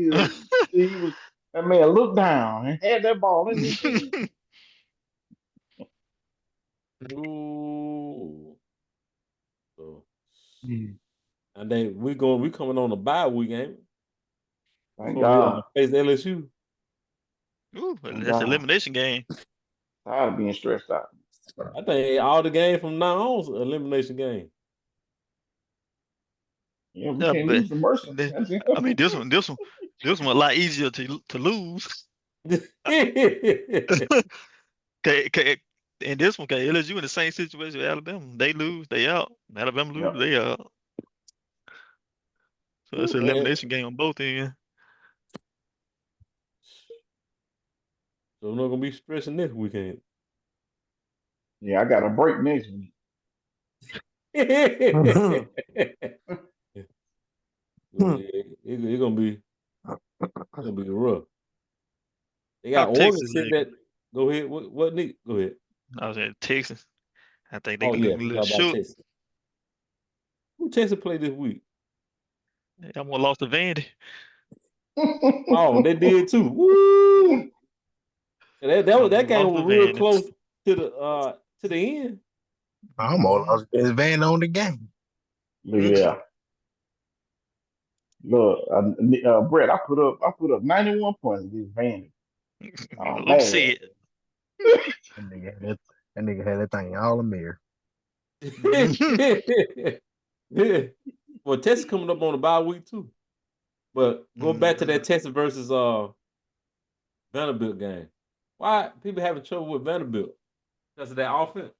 Speaker 2: he was. That man looked down and had that ball in his hand.
Speaker 1: Ooh. So,
Speaker 2: Mm.
Speaker 1: and then we coming on a bye week, ain't we?
Speaker 2: Thank
Speaker 1: Before we
Speaker 2: God.
Speaker 1: face LSU.
Speaker 3: Ooh,
Speaker 2: Thank
Speaker 3: that's an
Speaker 2: God.
Speaker 3: elimination game.
Speaker 2: Tired of being stressed out.
Speaker 1: I think all the games from now on is an elimination game.
Speaker 2: Yeah, we
Speaker 3: Yeah,
Speaker 2: can't
Speaker 3: but
Speaker 2: lose to Mercer.
Speaker 3: the-
Speaker 2: That's it.
Speaker 3: I mean, this one a lot easier to lose. And this one, LSU in the same situation with Alabama. They lose, they out. Alabama
Speaker 2: Yeah.
Speaker 3: lose, they out. So it's an
Speaker 1: Man,
Speaker 3: elimination game on both ends.
Speaker 1: so we're not gonna be stressing this weekend.
Speaker 2: Yeah, I got a break next week.
Speaker 1: Yeah, it gonna be rough. They
Speaker 3: How
Speaker 1: got Oregon
Speaker 3: Texas
Speaker 1: sit
Speaker 3: looking?
Speaker 1: that. Go ahead. What Nick? Go ahead.
Speaker 3: I was in Texas. I think they
Speaker 1: Oh yeah,
Speaker 3: looking a little
Speaker 1: forgot about
Speaker 3: shook.
Speaker 1: Texas. Who Texas play this week?
Speaker 3: They almost lost to Vandy.
Speaker 1: Oh, they did too. Woo! And that
Speaker 3: Almost
Speaker 1: game
Speaker 3: lost
Speaker 1: was
Speaker 3: to
Speaker 1: real
Speaker 3: Vandy.
Speaker 1: close to the end.
Speaker 5: I almost
Speaker 3: Mhm.
Speaker 5: lost his van on the game.
Speaker 2: Yeah. Look, Brett, I put up 91 points against Vandy. Oh man.
Speaker 3: Upset.
Speaker 5: That nigga had that thing all a mirror.
Speaker 1: Yeah. Well, Texas coming up on a bye week too. But go back to
Speaker 3: Mhm.
Speaker 1: that Texas versus Vanderbilt game. Why people having trouble with Vanderbilt? Because of that offense.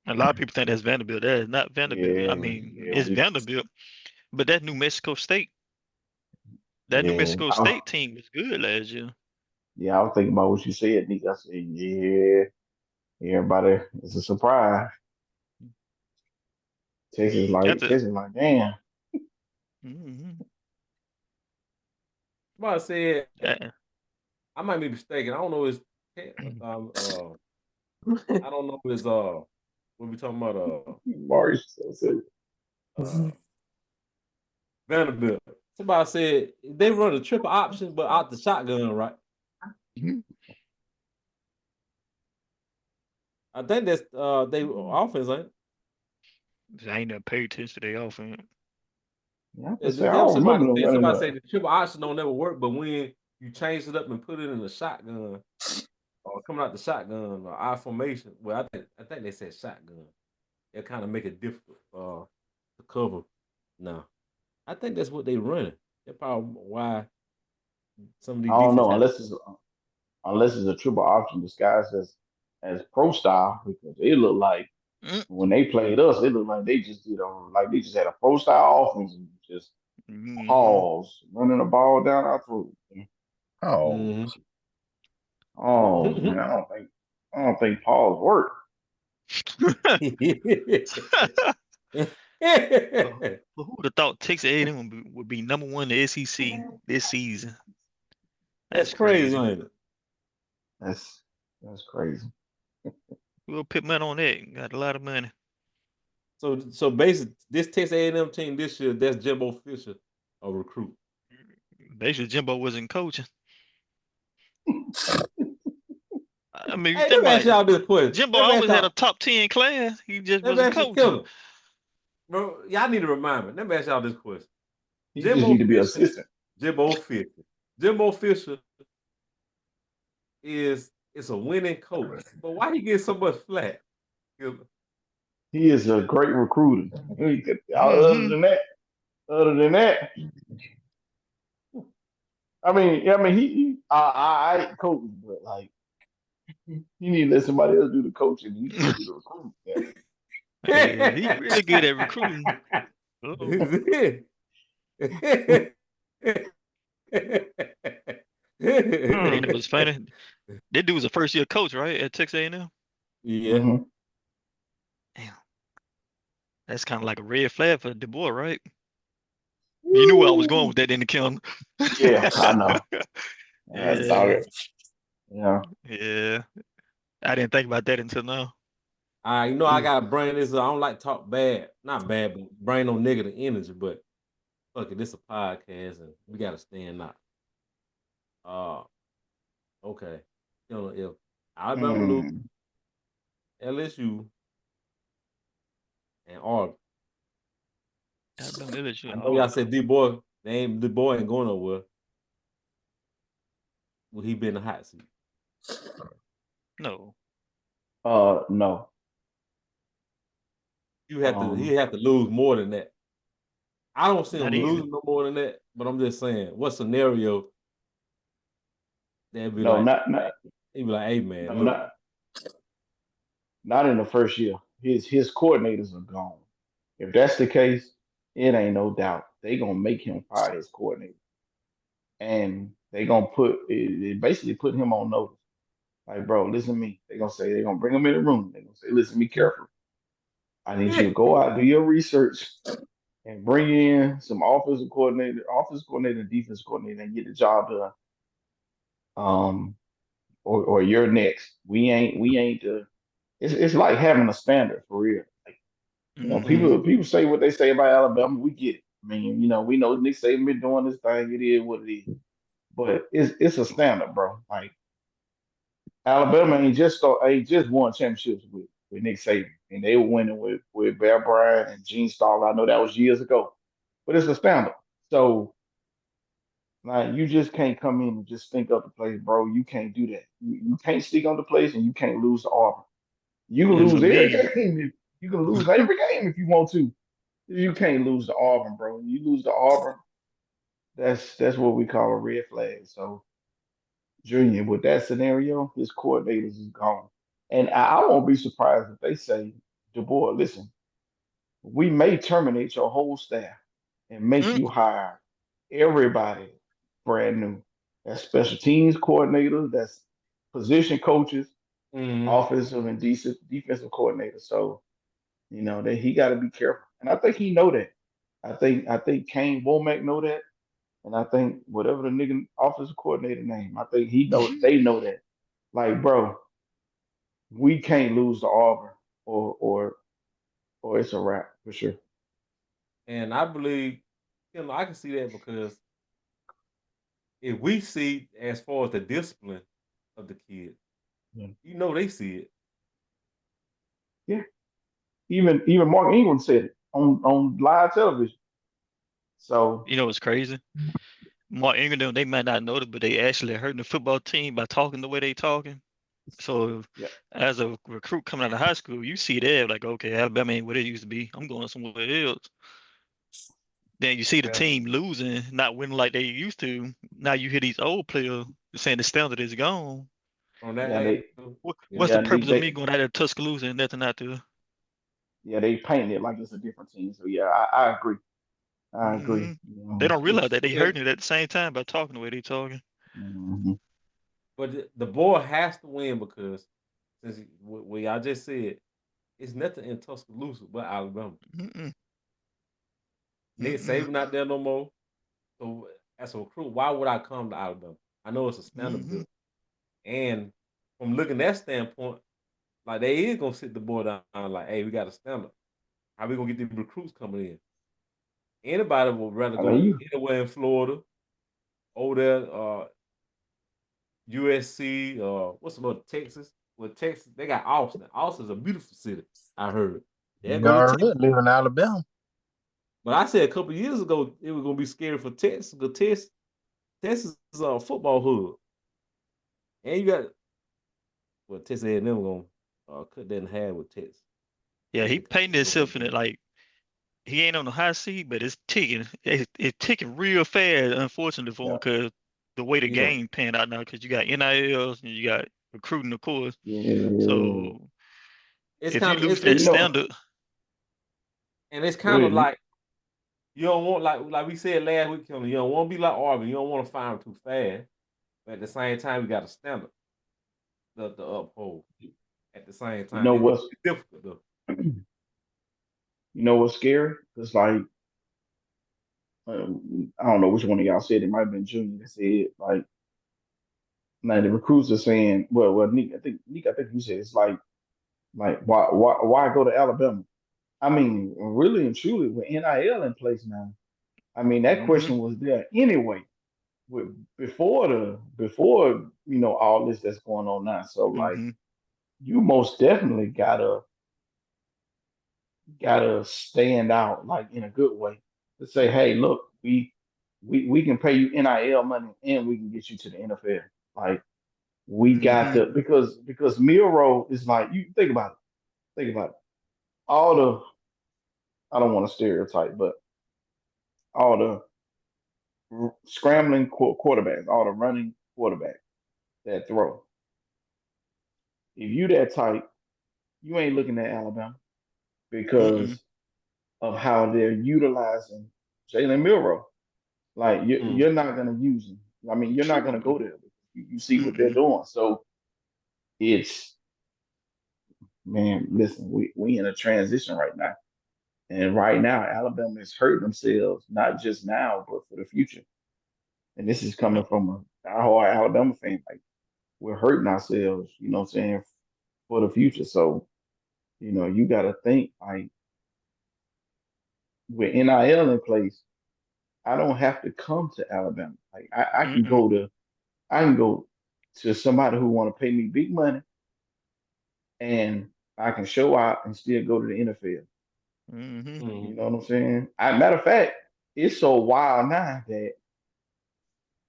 Speaker 3: A lot of people think that's Vanderbilt. That is not Vanderbilt. I
Speaker 2: Yeah,
Speaker 3: mean,
Speaker 2: yeah,
Speaker 3: it's Vanderbilt, but that New Mexico State. That New
Speaker 2: yeah.
Speaker 3: Mexico State team was good last year.
Speaker 2: I was thinking about what you said, Nick. I said, yeah, everybody, it's a surprise.
Speaker 3: After,
Speaker 2: Texas, like, damn.
Speaker 3: mhm.
Speaker 1: Somebody said
Speaker 3: Uh,
Speaker 1: I might be mistaken. I don't know. It's I don't know. It's what we talking about?
Speaker 2: Maurice said,
Speaker 1: Uh, Vanderbilt. Somebody said they run a triple option, but out the shotgun, right?
Speaker 3: Mhm.
Speaker 1: I think that's they offense, ain't it?
Speaker 3: I ain't never paid attention to their offense.
Speaker 2: yeah, I
Speaker 1: Yeah,
Speaker 2: say, I don't remember them running
Speaker 1: somebody
Speaker 2: up.
Speaker 1: said the triple option don't never work, but when you change it up and put it in the shotgun or coming out the shotgun or I formation, well, I think they said shotgun. It kind of make it difficult to cover. Now, I think that's what they running. That's probably why some of
Speaker 2: I
Speaker 1: these
Speaker 2: don't
Speaker 1: defense
Speaker 2: know
Speaker 1: have.
Speaker 2: unless it's a triple option disguised as pro style because it looked like
Speaker 3: Mm,
Speaker 2: when they played us, it looked like they just like they just had a pro style offense and just
Speaker 3: mhm.
Speaker 2: pause running the ball down our throat.
Speaker 5: Oh,
Speaker 1: Mm-hmm.
Speaker 2: Oh man, I don't think pause work.
Speaker 3: But who would have thought Texas A&M would be number one in the SEC this season?
Speaker 1: That's
Speaker 3: That's
Speaker 1: crazy,
Speaker 3: crazy.
Speaker 1: ain't it?
Speaker 2: That's that's crazy.
Speaker 3: We'll put money on that. Got a lot of money.
Speaker 1: So basically, this Texas A&M team this year, that's Jimbo Fisher, a recruit.
Speaker 3: Basically, Jimbo wasn't coaching. I mean, you
Speaker 1: Hey,
Speaker 3: think
Speaker 1: let me
Speaker 3: about
Speaker 1: ask
Speaker 3: it.
Speaker 1: y'all this question.
Speaker 3: Jimbo
Speaker 1: Let me ask
Speaker 3: always had a
Speaker 1: y'all.
Speaker 3: top 10 class. He just
Speaker 1: Let me
Speaker 3: wasn't
Speaker 1: ask you,
Speaker 3: coaching.
Speaker 1: Killer. Bro, y'all need to remind me. Let me ask y'all this question.
Speaker 2: He just need to be assistant.
Speaker 1: Jimbo Fisher. Jimbo Fisher is a winning coach, but why he get so much flack?
Speaker 2: He is a great recruiter.
Speaker 3: Mm-hmm.
Speaker 2: Other than that, I coach, but like he need to let somebody else do the coaching. He just do the recruiting. Yeah.
Speaker 3: Yeah, he really good at recruiting. Oh, and you know what's funny? That dude was a first year coach, right, at Texas A&M.
Speaker 1: Yeah.
Speaker 2: Mm-hmm.
Speaker 3: Damn, that's kind of like a red flag for Du Bois, right? You knew where I was going
Speaker 1: Woo.
Speaker 3: with that, in the counter.
Speaker 2: Yeah, I know. I thought
Speaker 3: Yeah,
Speaker 2: it. Yeah.
Speaker 3: yeah. I didn't think about that until now.
Speaker 1: I gotta bring this. I don't like talk bad, not bad, but bring no negative energy. But fuck it, this a podcast, and we gotta stand up. Uh, okay. If Alabama lose
Speaker 2: Mm.
Speaker 1: LSU and Oregon,
Speaker 3: Alabama LSU
Speaker 1: I
Speaker 3: and
Speaker 1: know y'all
Speaker 3: Oregon.
Speaker 1: said D boy ain't going nowhere. Will he be in the hot seat?
Speaker 3: No,
Speaker 2: No.
Speaker 1: He
Speaker 2: Um,
Speaker 1: have to lose more than that. I don't see
Speaker 3: not
Speaker 1: him
Speaker 3: even.
Speaker 1: losing no more than that, but I'm just saying, what scenario that'd be
Speaker 2: no,
Speaker 1: like,
Speaker 2: not
Speaker 1: he'd be like, hey man,
Speaker 2: no,
Speaker 1: look,
Speaker 2: not in the first year. His coordinators are gone. If that's the case, it ain't no doubt they gonna make him fire his coordinator, and they gonna basically put him on notice. Like, bro, listen to me. They gonna say they gonna bring him in the room. They gonna say, listen, be careful. I need you to go out, do your research, and bring in some offensive coordinator, and defensive coordinator, and get the job done. Or you're next. We ain't the. It's like having a standard for real. Like,
Speaker 3: Mm-hmm.
Speaker 2: people say what they say about Alabama. We get it. I mean, we know Nick Saban been doing this thing. It is what it is. But it's a standard, bro. Like Alabama ain't just won championships with Nick Saban, and they were winning with Bear Bryant and Gene Stahl. I know that was years ago, but it's a standard. So like you just can't come in and just stink up the place, bro. You can't do that. You can't stink up the place, and you can't lose to Auburn. You can
Speaker 3: And for
Speaker 2: lose every
Speaker 3: me,
Speaker 2: game. You can lose every game if you want to. You can't lose to Auburn, bro. You lose to Auburn, that's what we call a red flag. So Junior, with that scenario, his coordinators is gone. And I won't be surprised if they say, DeBoer, listen, we may terminate your whole staff and make
Speaker 3: mm,
Speaker 2: you hire everybody brand new. That's special teams coordinators, that's position coaches,
Speaker 1: mm-hmm.
Speaker 2: offensive and defensive coordinators. So, that he got to be careful. And I think he know that. I think Kane Womack know that. And I think whatever the nigga offensive coordinator name, I think they know that. Like, bro, we can't lose to Auburn or it's a wrap for sure.
Speaker 1: And I believe, I can see that because if we see as far as the discipline of the kids,
Speaker 2: Yeah.
Speaker 1: they see it.
Speaker 2: Yeah. Even Mark Ingram said it on live television. So
Speaker 3: you know what's crazy? Mark Ingram, they might not know it, but they actually hurting the football team by talking the way they talking. So
Speaker 2: yeah,
Speaker 3: as a recruit coming out of high school, you see that like, okay, Alabama ain't what it used to be. I'm going somewhere else. Then you see the
Speaker 2: yeah,
Speaker 3: team losing, not winning like they used to. Now you hear these old players saying the standard is gone.
Speaker 1: On that
Speaker 2: yeah, they
Speaker 1: angle.
Speaker 3: What's
Speaker 1: Yeah.
Speaker 3: the
Speaker 2: yeah,
Speaker 3: purpose of me going out there to Tuscaloosa and nothing out there?
Speaker 2: they paint it like it's a different team. So yeah, I agree. I agree.
Speaker 3: Hmm. They don't realize
Speaker 2: It's
Speaker 3: that they
Speaker 1: But
Speaker 3: hurting it at the same time by talking the way they talking.
Speaker 2: mhm.
Speaker 1: the boy has to win because since what y'all just said, it's nothing in Tuscaloosa but Alabama.
Speaker 3: Mm-mm,
Speaker 1: Nick
Speaker 3: mm-mm,
Speaker 1: Saban not there no more. So as a recruit, why would I come to Alabama? I know it's a standard
Speaker 3: mm-hmm.
Speaker 1: built. And from looking at that standpoint, like they is gonna sit the boy down like, hey, we got a standard. How we gonna get these recruits coming in? Anybody would rather
Speaker 2: I mean,
Speaker 1: go anywhere in Florida, over there, USC, what's the other Texas? Well, Texas, they got Austin. Austin's a beautiful city. I heard. They'll
Speaker 5: You
Speaker 1: go to
Speaker 5: already
Speaker 1: Texas.
Speaker 5: live in Alabama.
Speaker 1: But I said a couple years ago it was gonna be scary for Texas. Because Texas is a football hub, and you got Texas A&M gonna cut that in half with Texas.
Speaker 3: Yeah, he
Speaker 1: Nigga,
Speaker 3: painted himself in it like he ain't on the high seat, but it's ticking. It's ticking real fast, unfortunately for him,
Speaker 2: Yeah,
Speaker 3: because the way the
Speaker 1: yeah,
Speaker 3: game panned out now, because you got NILs and you got recruiting, of course.
Speaker 2: yeah.
Speaker 3: So
Speaker 1: it's
Speaker 3: if you
Speaker 1: kind of
Speaker 3: lose
Speaker 1: it's
Speaker 3: that
Speaker 2: You know,
Speaker 3: standard,
Speaker 1: and it's
Speaker 2: go
Speaker 1: kind of
Speaker 2: ahead, Nick.
Speaker 1: like you don't want like we said last week, Kelly, you don't want to be like Auburn. You don't want to fire them too fast, but at the same time, you got a standard the uphold. At the same
Speaker 2: You
Speaker 1: time,
Speaker 2: know
Speaker 1: it's gonna
Speaker 2: what's
Speaker 1: be difficult though.
Speaker 2: you know what's scary? It's like I don't know which one of y'all said it. Might have been Junior that said like now the recruits are saying, well, Nick, I think you said it's like why go to Alabama? I mean, really and truly, with NIL in place now, I mean that
Speaker 3: mm-hmm,
Speaker 2: question was there anyway. With before all this that's going on now. So like
Speaker 3: mm-hmm,
Speaker 2: you most definitely gotta stand out like in a good way to say, hey, look, we can pay you NIL money and we can get you to the NFL. Like we got
Speaker 3: mm-hmm,
Speaker 2: to because Miro is like you think about it. Think about it. All the I don't want to stereotype, but all the scrambling quarterbacks, all the running quarterbacks that throw. If you that tight, you ain't looking at Alabama
Speaker 3: mm-mm,
Speaker 2: because of how they're utilizing Jalen Milrow. Like
Speaker 1: Mm.
Speaker 2: you're not gonna use him. I mean, you're not gonna go there. You see what they're
Speaker 3: mm-mm,
Speaker 2: doing. So it's man, listen, we in a transition right now. And right now, Alabama is hurting themselves, not just now, but for the future. And this is coming
Speaker 3: yep,
Speaker 2: from a diehard Alabama fan. Like we're hurting ourselves, you know what I'm saying, for the future. So, you gotta think like with NIL in place, I don't have to come to Alabama. Like
Speaker 3: mm-mm,
Speaker 2: I can go to somebody who want to pay me big money and I can show out and still go to the NFL.
Speaker 3: mm-hmm.
Speaker 2: You
Speaker 1: Mm.
Speaker 2: know what I'm saying? Matter of fact, it's so wild now that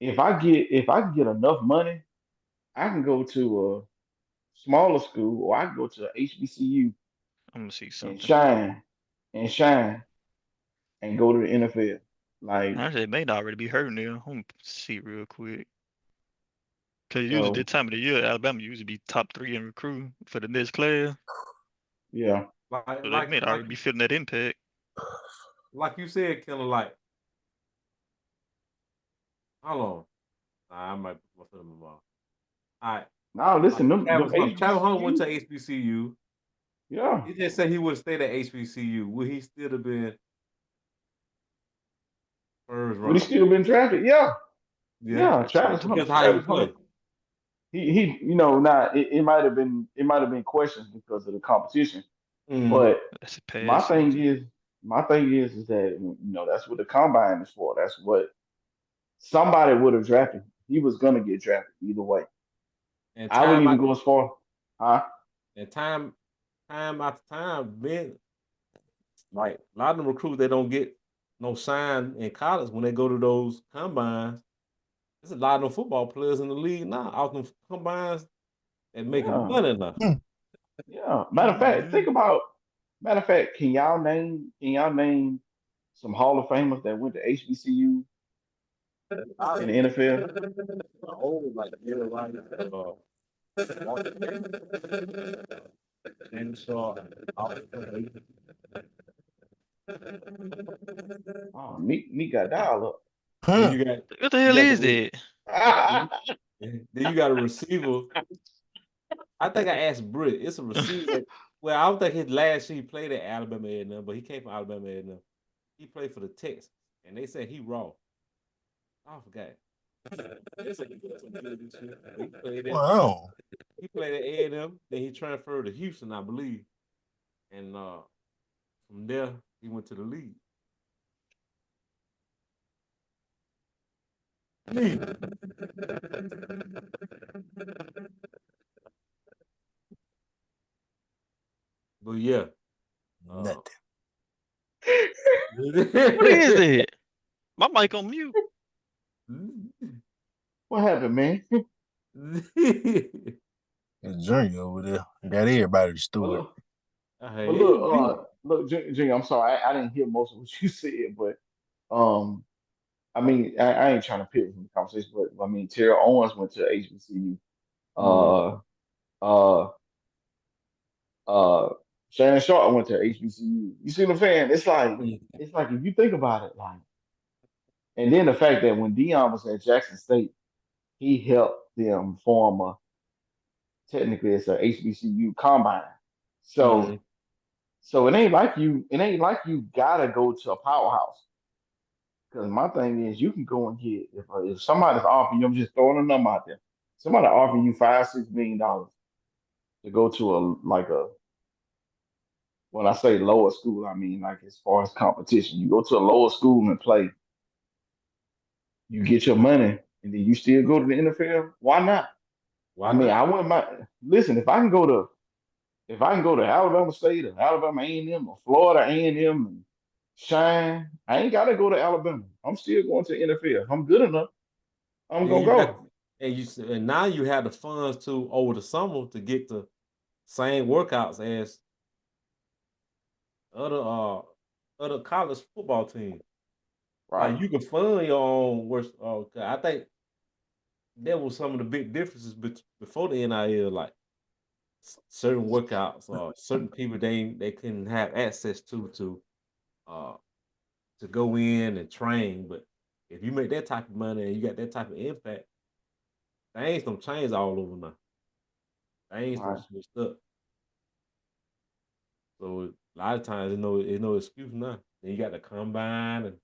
Speaker 2: if I can get enough money, I can go to a smaller school or I can go to a HBCU
Speaker 3: I'm gonna see
Speaker 2: and
Speaker 3: something.
Speaker 2: shine and shine and go to the NFL. Like
Speaker 3: Actually, it may not already be hurting there. I'm gonna see real quick. Because usually this
Speaker 2: so,
Speaker 3: time of the year, Alabama usually be top three in recruit for the next class.
Speaker 2: yeah.
Speaker 1: Like
Speaker 3: So they
Speaker 1: like
Speaker 3: may
Speaker 1: like
Speaker 3: already be feeling that impact.
Speaker 1: like you said, kind of like how long? Nah, I might put them involved. All right,
Speaker 2: Now
Speaker 1: like
Speaker 2: listen, them
Speaker 1: Travis Hunt went to
Speaker 2: HBCU,
Speaker 1: HBCU.
Speaker 2: yeah.
Speaker 1: He just said he would have stayed at HBCU. Would he still have been first
Speaker 2: Would he
Speaker 1: round?
Speaker 2: still been drafted? Yeah.
Speaker 1: Yeah,
Speaker 2: Yeah. Travis Hunt.
Speaker 1: because how he
Speaker 2: Travis Hunt.
Speaker 1: played.
Speaker 2: Now it might have been questions because of the competition.
Speaker 1: Mm.
Speaker 2: But
Speaker 3: That's a
Speaker 2: my
Speaker 3: past
Speaker 2: thing
Speaker 3: season.
Speaker 2: is is that that's what the combine is for. That's what somebody would have drafted. He was gonna get drafted either way.
Speaker 1: And
Speaker 2: I wouldn't
Speaker 1: time
Speaker 2: even
Speaker 1: out
Speaker 2: go as far, huh?
Speaker 1: and time after time, been like a lot of them recruits they don't get no sign in college when they go to those combines. There's a lot of them football players in the league now out them combines and making
Speaker 2: Yeah,
Speaker 1: money now.
Speaker 5: Hmm.
Speaker 2: yeah.
Speaker 3: Mm-hmm.
Speaker 2: Matter of fact, can y'all name some Hall of Famers that went to HBCU in the NFL?
Speaker 1: Oh, like yeah, right. And so,
Speaker 2: Oh, Meek got dialed up.
Speaker 1: then
Speaker 5: Huh.
Speaker 1: you got
Speaker 3: What the
Speaker 1: you
Speaker 3: hell
Speaker 1: got
Speaker 3: is
Speaker 1: the
Speaker 3: that?
Speaker 1: then then you got a receiver. I think I asked Britt. It's a receiver that. Well, I don't think his last year he played at Alabama A&M, but he came from Alabama A&M. He played for the Texans, and they said he raw. I forgot. He played at
Speaker 5: Wow.
Speaker 1: A&M. Then he transferred to Houston, I believe, and from there he went to the league. But yeah, uh,
Speaker 5: Nothing.
Speaker 3: What is that? My mic on mute.
Speaker 2: What happened, man?
Speaker 5: It's Junior over there. Got everybody
Speaker 2: But
Speaker 5: steward.
Speaker 2: look, but
Speaker 1: Hey,
Speaker 2: look, look, Junior, I'm sorry, I didn't hear most of what you said, but um, I mean, I ain't trying to pivot from the conversation, but I mean, Terrell Owens went to HBCU.
Speaker 1: mm,
Speaker 2: Uh, uh, uh, Shannon Sharp went to HBCU. You see what I'm saying? It's like if you think about it, like, and then the fact that when Dion was at Jackson State, he helped them form a technically it's a HBCU combine. So
Speaker 1: mm,
Speaker 2: it ain't like you gotta go to a powerhouse. Because my thing is, you can go and get if somebody's offering you, I'm just throwing a number out there. Somebody offering you $5-6 million to go to a like a when I say lower school, I mean like as far as competition. You go to a lower school and play, you get your money, and then you still go to the NFL. Why not? I
Speaker 1: why
Speaker 2: mean, I
Speaker 1: not?
Speaker 2: wouldn't mind. Listen, if I can go to Alabama State or Alabama A&M or Florida A&M and shine, I ain't got to go to Alabama. I'm still going to the NFL. I'm good enough. I'm
Speaker 1: Then
Speaker 2: gonna
Speaker 1: you got
Speaker 2: go.
Speaker 1: and now you have the funds to over the summer to get the same workouts as other other college football teams. Like
Speaker 2: Right.
Speaker 1: you can fund your own work. I think that was some of the big differences before the NIL. Like certain workouts or certain people they couldn't have access uh to go in and train. But if you make that type of money and you got that type of impact, things don't change all over now. Things don't
Speaker 2: Right.
Speaker 1: switch up. So a lot of times there's no excuse now. Then you got the combine and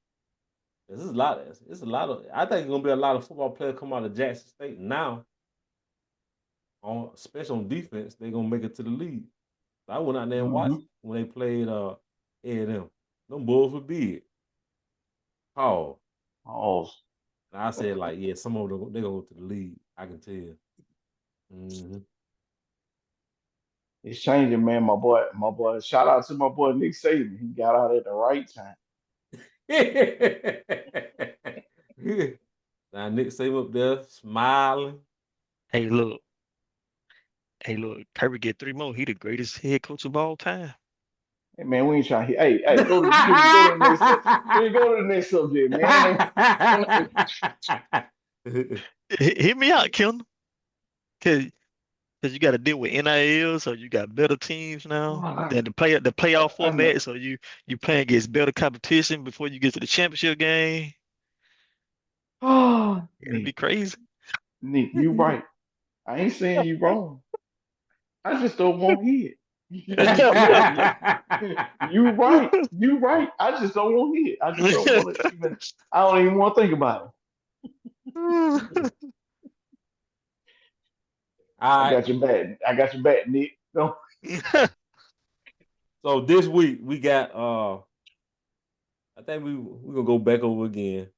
Speaker 1: this is a lot. It's a lot of. I think it's gonna be a lot of football players come out of Jackson State now, on especially on defense. They're gonna make it to the league. I went out there and watched
Speaker 2: Mm-hmm.
Speaker 1: when they played A&M. Them Bulls were big. Oh,
Speaker 2: Oh,
Speaker 1: and I said like, yeah, some of them they gonna go to the league. I can tell. Hmm.
Speaker 2: it's changing, man. My boy. Shout out to my boy Nick Saban. He got out at the right time.
Speaker 1: Now Nick Saban up there smiling.
Speaker 3: Hey, look. Hey, look. Kirby get 3 more. He the greatest head coach of all time.
Speaker 2: Hey man, we ain't trying to. Hey, go to Junior. Go to the next. Junior, go to the next subject, man.
Speaker 3: Hit me out, Kim. Cause you got to deal with NIL, so you got better teams now. Then the playoff
Speaker 2: I know.
Speaker 3: format, so you playing against better competition before you get to the championship game.
Speaker 2: Oh,
Speaker 3: It'll be crazy.
Speaker 2: Nick, you right. I ain't saying you wrong. I just don't want hit. You right. You right. I just don't want hit. I just don't want to even. I don't even want to think about it.
Speaker 1: All
Speaker 2: I
Speaker 1: right.
Speaker 2: got your back. I got your back, Nick. No.
Speaker 1: So this week we got I think we gonna go back over again.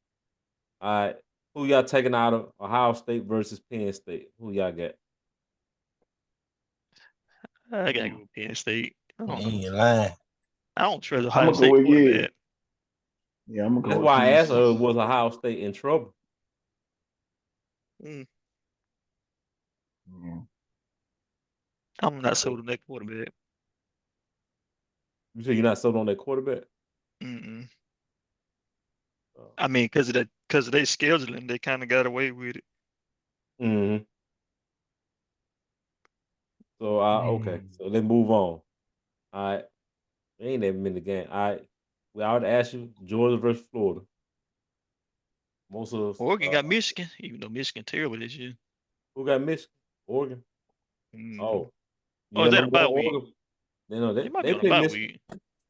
Speaker 1: All right. Who y'all taking out of Ohio State versus Penn State? Who y'all got?
Speaker 3: I gotta
Speaker 2: Mm.
Speaker 3: go with Penn State. I
Speaker 5: He
Speaker 3: don't know.
Speaker 5: ain't lying.
Speaker 3: I don't trust
Speaker 2: I'm
Speaker 3: Ohio
Speaker 2: gonna go
Speaker 3: State
Speaker 2: with yeah.
Speaker 3: quarterback.
Speaker 2: Yeah, I'm gonna
Speaker 1: That's
Speaker 2: go with
Speaker 1: why I
Speaker 2: Penn
Speaker 1: asked
Speaker 2: State.
Speaker 1: her, was Ohio State in trouble?
Speaker 3: Mm,
Speaker 2: Yeah.
Speaker 3: I'm not sold on that quarterback.
Speaker 1: You say you're not sold on that quarterback?
Speaker 3: Mm-mm.
Speaker 1: Uh,
Speaker 3: I mean, because of their scheduling, they kind of got away with it.
Speaker 1: mm-hmm. So okay.
Speaker 2: Man.
Speaker 1: So let's move on. All right. There ain't that many games. All right. We already asked you Georgia versus Florida. Most of us,
Speaker 3: Oregon got Michigan, even though Michigan terrible this year.
Speaker 1: who got Michigan? Oregon.
Speaker 3: Mm.
Speaker 1: Oh,
Speaker 3: Oh,
Speaker 1: yeah,
Speaker 3: is that a
Speaker 1: number
Speaker 3: bye
Speaker 1: one
Speaker 3: week?
Speaker 1: Oregon. They know
Speaker 3: It might be
Speaker 1: they
Speaker 3: on a
Speaker 1: play
Speaker 3: bye
Speaker 1: Michigan.
Speaker 3: week.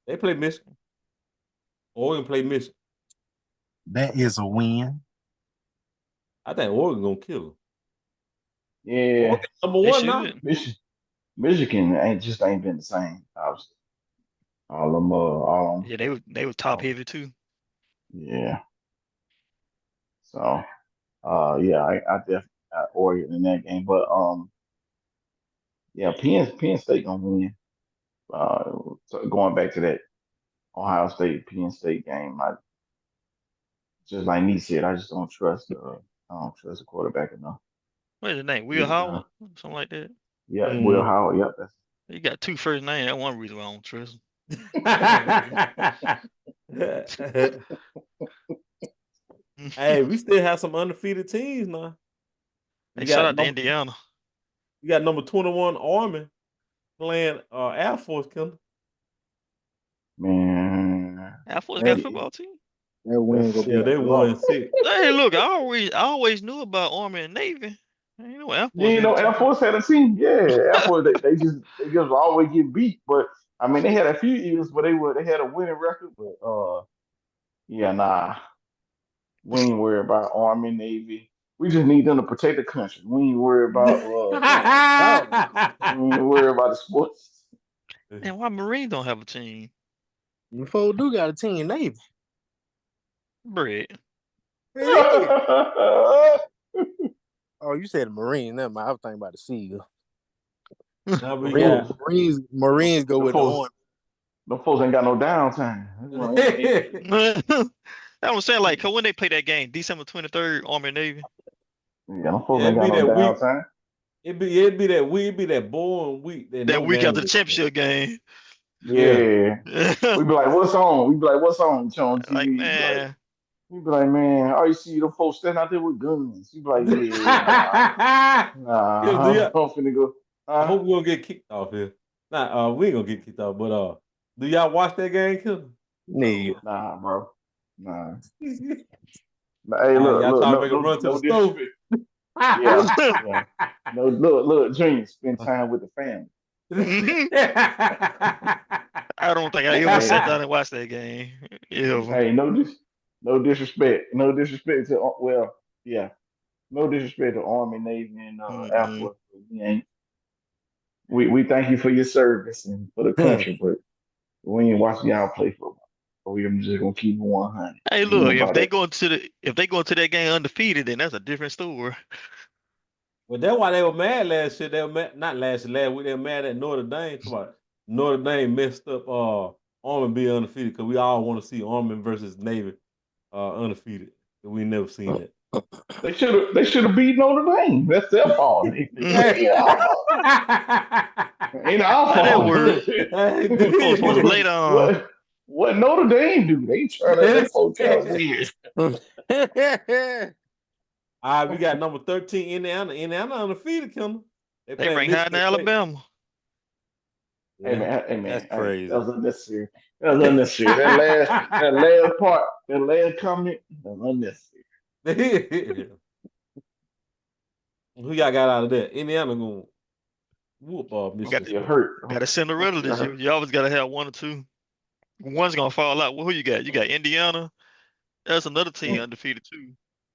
Speaker 1: They play Michigan. Oregon play Michigan.
Speaker 5: That is a win.
Speaker 1: I think Oregon gonna kill them.
Speaker 2: Yeah.
Speaker 1: Oregon number
Speaker 3: They
Speaker 1: one now.
Speaker 3: should.
Speaker 2: Michigan ain't been the same. Obviously. All them
Speaker 3: Yeah, they were top
Speaker 2: all,
Speaker 3: heavy too.
Speaker 2: yeah. So yeah, I definitely got Oregon in that game. But yeah, Penn State gonna win. So going back to that. Ohio State, Penn State game. I just like me said, I just don't trust. I don't trust the quarterback enough.
Speaker 3: What's his name?
Speaker 2: to
Speaker 3: Will
Speaker 2: Get it done.
Speaker 3: Howard? Something like that.
Speaker 2: Yeah, Will
Speaker 1: Mm.
Speaker 2: Howard. Yep, that's
Speaker 3: He got two first names. That's one reason why I don't trust him.
Speaker 1: Hey, we still have some undefeated teams now.
Speaker 3: Hey, shout out to Indiana.
Speaker 1: You got number 21 Army playing Air Force, Kendall.
Speaker 2: man.
Speaker 3: Air Force got a football team.
Speaker 5: That win gonna be
Speaker 1: Yeah, they won 6.
Speaker 3: Hey, look, I always knew about Army and Navy. You know, Air
Speaker 2: You
Speaker 3: Force
Speaker 2: ain't
Speaker 3: had a
Speaker 2: know Air
Speaker 3: team.
Speaker 2: Force had a team. Yeah, Air Force they just always get beat. But I mean, they had a few years where they had a winning record. But yeah, nah, we ain't worry about Army, Navy. We just need them to protect the country. We ain't worry about we ain't worry about the sports.
Speaker 3: And why Marines don't have a team?
Speaker 5: You folks do got a team, Navy.
Speaker 3: Bread.
Speaker 5: Oh, you said the Marines. Never mind. I was thinking about the Seagull.
Speaker 1: Now we got
Speaker 5: Marines go
Speaker 2: The
Speaker 5: with the
Speaker 2: folks,
Speaker 5: Army.
Speaker 2: the folks ain't got no downtime.
Speaker 3: I was saying, like, 'cause when they play that game, December 23rd, Army and Navy.
Speaker 2: Yeah, them folks
Speaker 1: it'd
Speaker 2: ain't got
Speaker 1: be
Speaker 2: no
Speaker 1: that week.
Speaker 2: downtime.
Speaker 1: It'd be that week. It'd be that boring week.
Speaker 3: That week after the championship game.
Speaker 2: Yeah. We be like, what's on? We be like, what's on? On TV.
Speaker 3: Like,
Speaker 2: We
Speaker 3: man.
Speaker 2: be like, man, all you see them folks standing out there with guns. You be like, yeah, nah,
Speaker 1: Do
Speaker 2: I'm
Speaker 1: y'all,
Speaker 2: finna go.
Speaker 1: I hope we don't get kicked off here. Nah, we ain't gonna get kicked off. But do y'all watch that game, Kendall?
Speaker 5: Nigga.
Speaker 2: Nah, bro. Nah.
Speaker 1: Hey,
Speaker 2: Hey,
Speaker 1: y'all trying to
Speaker 2: no,
Speaker 1: make a run to the
Speaker 2: no
Speaker 1: stove?
Speaker 2: disrespect. Yeah, yeah. No, look, Junior, spend time with the family.
Speaker 3: I don't think I ever sat down and watched that game. Ever.
Speaker 2: Hey, no disrespect. No disrespect to yeah. No disrespect to Army, Navy, and Air Force. We thank you for your service and for the country, but we ain't watching y'all play football. So we just gonna keep it 100.
Speaker 3: Hey,
Speaker 2: Ain't
Speaker 3: look, if
Speaker 2: nobody.
Speaker 3: they go into that game undefeated, then that's a different story.
Speaker 1: Well, that's why they were mad last year. They were mad, not last week. They were mad at Notre Dame. Come on, Notre Dame messed up Army being undefeated because we all want to see Army versus Navy undefeated. We never seen that.
Speaker 2: They should have beat Notre Dame. That's their fault. Ain't our fault. Ain't our
Speaker 3: How that
Speaker 2: fault.
Speaker 3: work? Folks supposed to lay down.
Speaker 2: What Notre Dame do? They trying to them folks trying to win.
Speaker 1: All right, we got number 13, Indiana. Indiana undefeated, Kendall.
Speaker 3: They rank higher than Alabama.
Speaker 2: Hey man,
Speaker 4: That's
Speaker 2: hey,
Speaker 4: crazy.
Speaker 2: that was unnecessary. That was unnecessary. That last part, that last comment, that was unnecessary.
Speaker 1: Who y'all got out of that? Indiana going to whoop
Speaker 3: Got
Speaker 1: Michigan
Speaker 2: Still
Speaker 1: State.
Speaker 2: hurt.
Speaker 3: Got a Cinderella this year. You always got to have one or two. One's gonna fall out. Well, who you got? You got Indiana. That's another team undefeated too.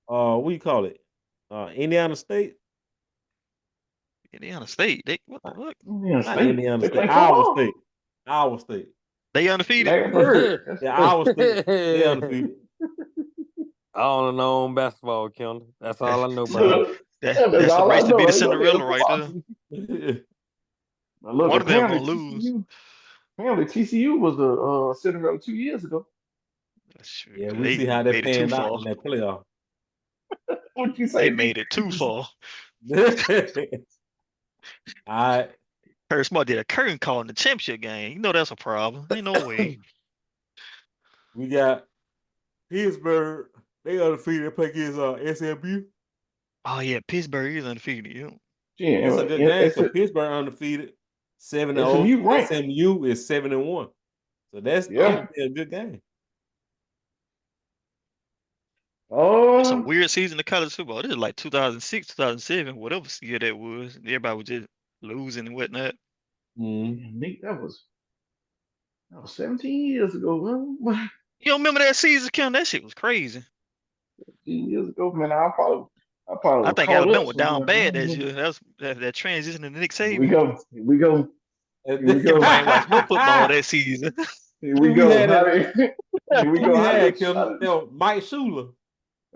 Speaker 1: What do you call it? Indiana State?
Speaker 3: Indiana State. They what the fuck?
Speaker 1: Not Indiana
Speaker 2: They
Speaker 1: State.
Speaker 2: play
Speaker 1: Iowa
Speaker 2: football.
Speaker 1: State. Iowa State.
Speaker 3: They undefeated.
Speaker 2: Larry Bird.
Speaker 1: Yeah, Iowa State. They undefeated.
Speaker 4: I don't know basketball, Kendall. That's all I know about.
Speaker 2: Look,
Speaker 3: That's
Speaker 2: that's
Speaker 3: the
Speaker 2: all I
Speaker 3: race to
Speaker 2: know.
Speaker 3: be the
Speaker 2: Ain't no damn
Speaker 3: Cinderella right
Speaker 2: football
Speaker 3: there.
Speaker 2: team. Now look,
Speaker 3: One of them gonna lose.
Speaker 2: apparently TCU was the Cinderella 2 years ago.
Speaker 3: Shoot,
Speaker 1: Yeah,
Speaker 3: 'cause
Speaker 1: we see
Speaker 3: they
Speaker 1: how that
Speaker 3: made it too
Speaker 1: panned out
Speaker 3: far.
Speaker 1: in that playoff.
Speaker 2: What'd you
Speaker 3: They
Speaker 2: say?
Speaker 3: made it too far.
Speaker 1: All right.
Speaker 3: Heard somebody did a curtain call in the championship game. You know that's a problem. Ain't no way.
Speaker 1: We got Pittsburgh. They undefeated. They play against SMU.
Speaker 3: Oh yeah, Pittsburgh is undefeated. Yeah.
Speaker 1: It's a
Speaker 2: Yeah,
Speaker 1: good game because Pittsburgh undefeated 7-0.
Speaker 2: SMU ranked.
Speaker 1: SMU is 7-1. So that's
Speaker 2: Yeah.
Speaker 1: a good game.
Speaker 3: It's a
Speaker 2: Oh,
Speaker 3: weird season of college football. This is like 2006, 2007, whatever year that was. Everybody was just losing and whatnot.
Speaker 2: Nick, that was 17 years ago. Well,
Speaker 3: You don't remember that season, Kim? That shit was crazy.
Speaker 2: 17 years ago, man. I probably
Speaker 3: I
Speaker 2: was
Speaker 3: think
Speaker 2: caught
Speaker 3: Alabama
Speaker 2: up
Speaker 3: was down
Speaker 2: somewhere.
Speaker 3: bad that year. That transition to Nick
Speaker 2: Here we
Speaker 3: Saban.
Speaker 2: go. Here we go. Here we
Speaker 3: You
Speaker 2: go.
Speaker 3: probably ain't watched no football that season.
Speaker 2: Here we
Speaker 1: Who we
Speaker 2: go.
Speaker 1: had
Speaker 2: Here we
Speaker 1: Who
Speaker 2: go.
Speaker 1: we
Speaker 2: How
Speaker 1: had,
Speaker 2: did,
Speaker 1: Kim?
Speaker 2: how
Speaker 1: That
Speaker 2: did,
Speaker 1: was Mike Schuler.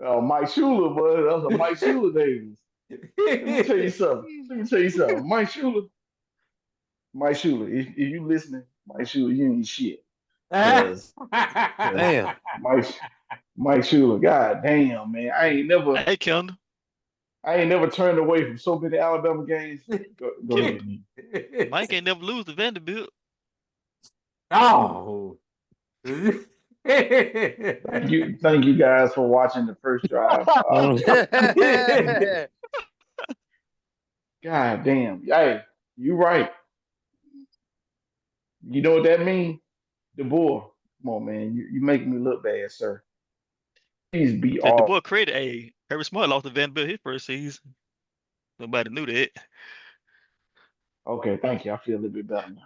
Speaker 2: oh, Mike Schuler, boy. That was a Mike Schuler days. Let me tell you something. Mike Schuler. If you listening, Mike Schuler, you ain't shit. Cause
Speaker 4: Damn.
Speaker 2: Mike Shula, god damn man,
Speaker 3: Hey, Kendall.
Speaker 2: I ain't never turned away from so many Alabama games. Go ahead, man.
Speaker 3: Mike ain't never lose to Vanderbilt.
Speaker 1: Oh.
Speaker 2: Thank you guys for watching the first drive. God damn, hey, you right. You know what that means? The bull. Come on, man. You making me look bad, sir. Please be
Speaker 3: The
Speaker 2: all.
Speaker 3: boy created a Harry Smart lost to Vanderbilt his first season. Nobody knew that.
Speaker 2: Okay, thank you. I feel a little bit better now.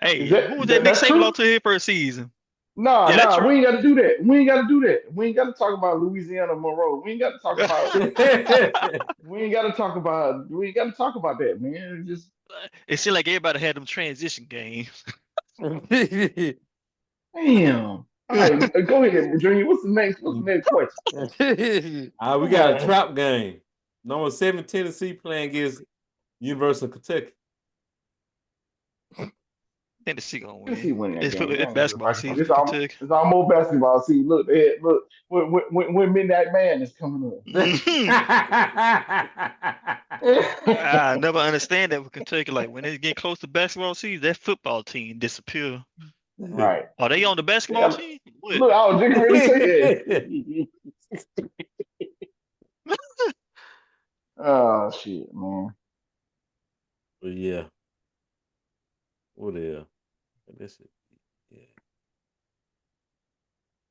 Speaker 2: Is
Speaker 3: Hey, who was that Nick
Speaker 2: that's
Speaker 3: Saban
Speaker 2: true?
Speaker 3: lost to his first season?
Speaker 2: Nah,
Speaker 3: Yeah, that's
Speaker 2: nah, we
Speaker 3: true.
Speaker 2: ain't got to do that. We ain't got to do that. We ain't got to talk about Louisiana Monroe. We ain't got to talk about. We ain't got to talk about. We ain't got to talk about that, man. It's just
Speaker 3: It seemed like everybody had them transition games.
Speaker 2: damn. All right, go ahead, Junior. What's the next question?
Speaker 1: We
Speaker 2: Come
Speaker 1: got a
Speaker 2: on.
Speaker 1: trap game. Number 7 Tennessee playing against University of Kentucky.
Speaker 3: Tennessee gonna
Speaker 2: Tennessee
Speaker 3: win.
Speaker 2: win that
Speaker 3: It's,
Speaker 2: game.
Speaker 3: it's
Speaker 2: I ain't
Speaker 3: basketball
Speaker 2: basketball.
Speaker 3: season for Kentucky.
Speaker 2: It's almost basketball. See, look, look. When Midnight Man is coming
Speaker 3: Mhm.
Speaker 2: up.
Speaker 3: I never understand that with Kentucky. Like when they get close to basketball season, that football team disappear.
Speaker 2: Right.
Speaker 3: Are they on the basketball
Speaker 2: Yeah,
Speaker 3: team? What?
Speaker 2: look, I was just ready to say that. Oh shit, man.
Speaker 1: But yeah. What else? This is, yeah.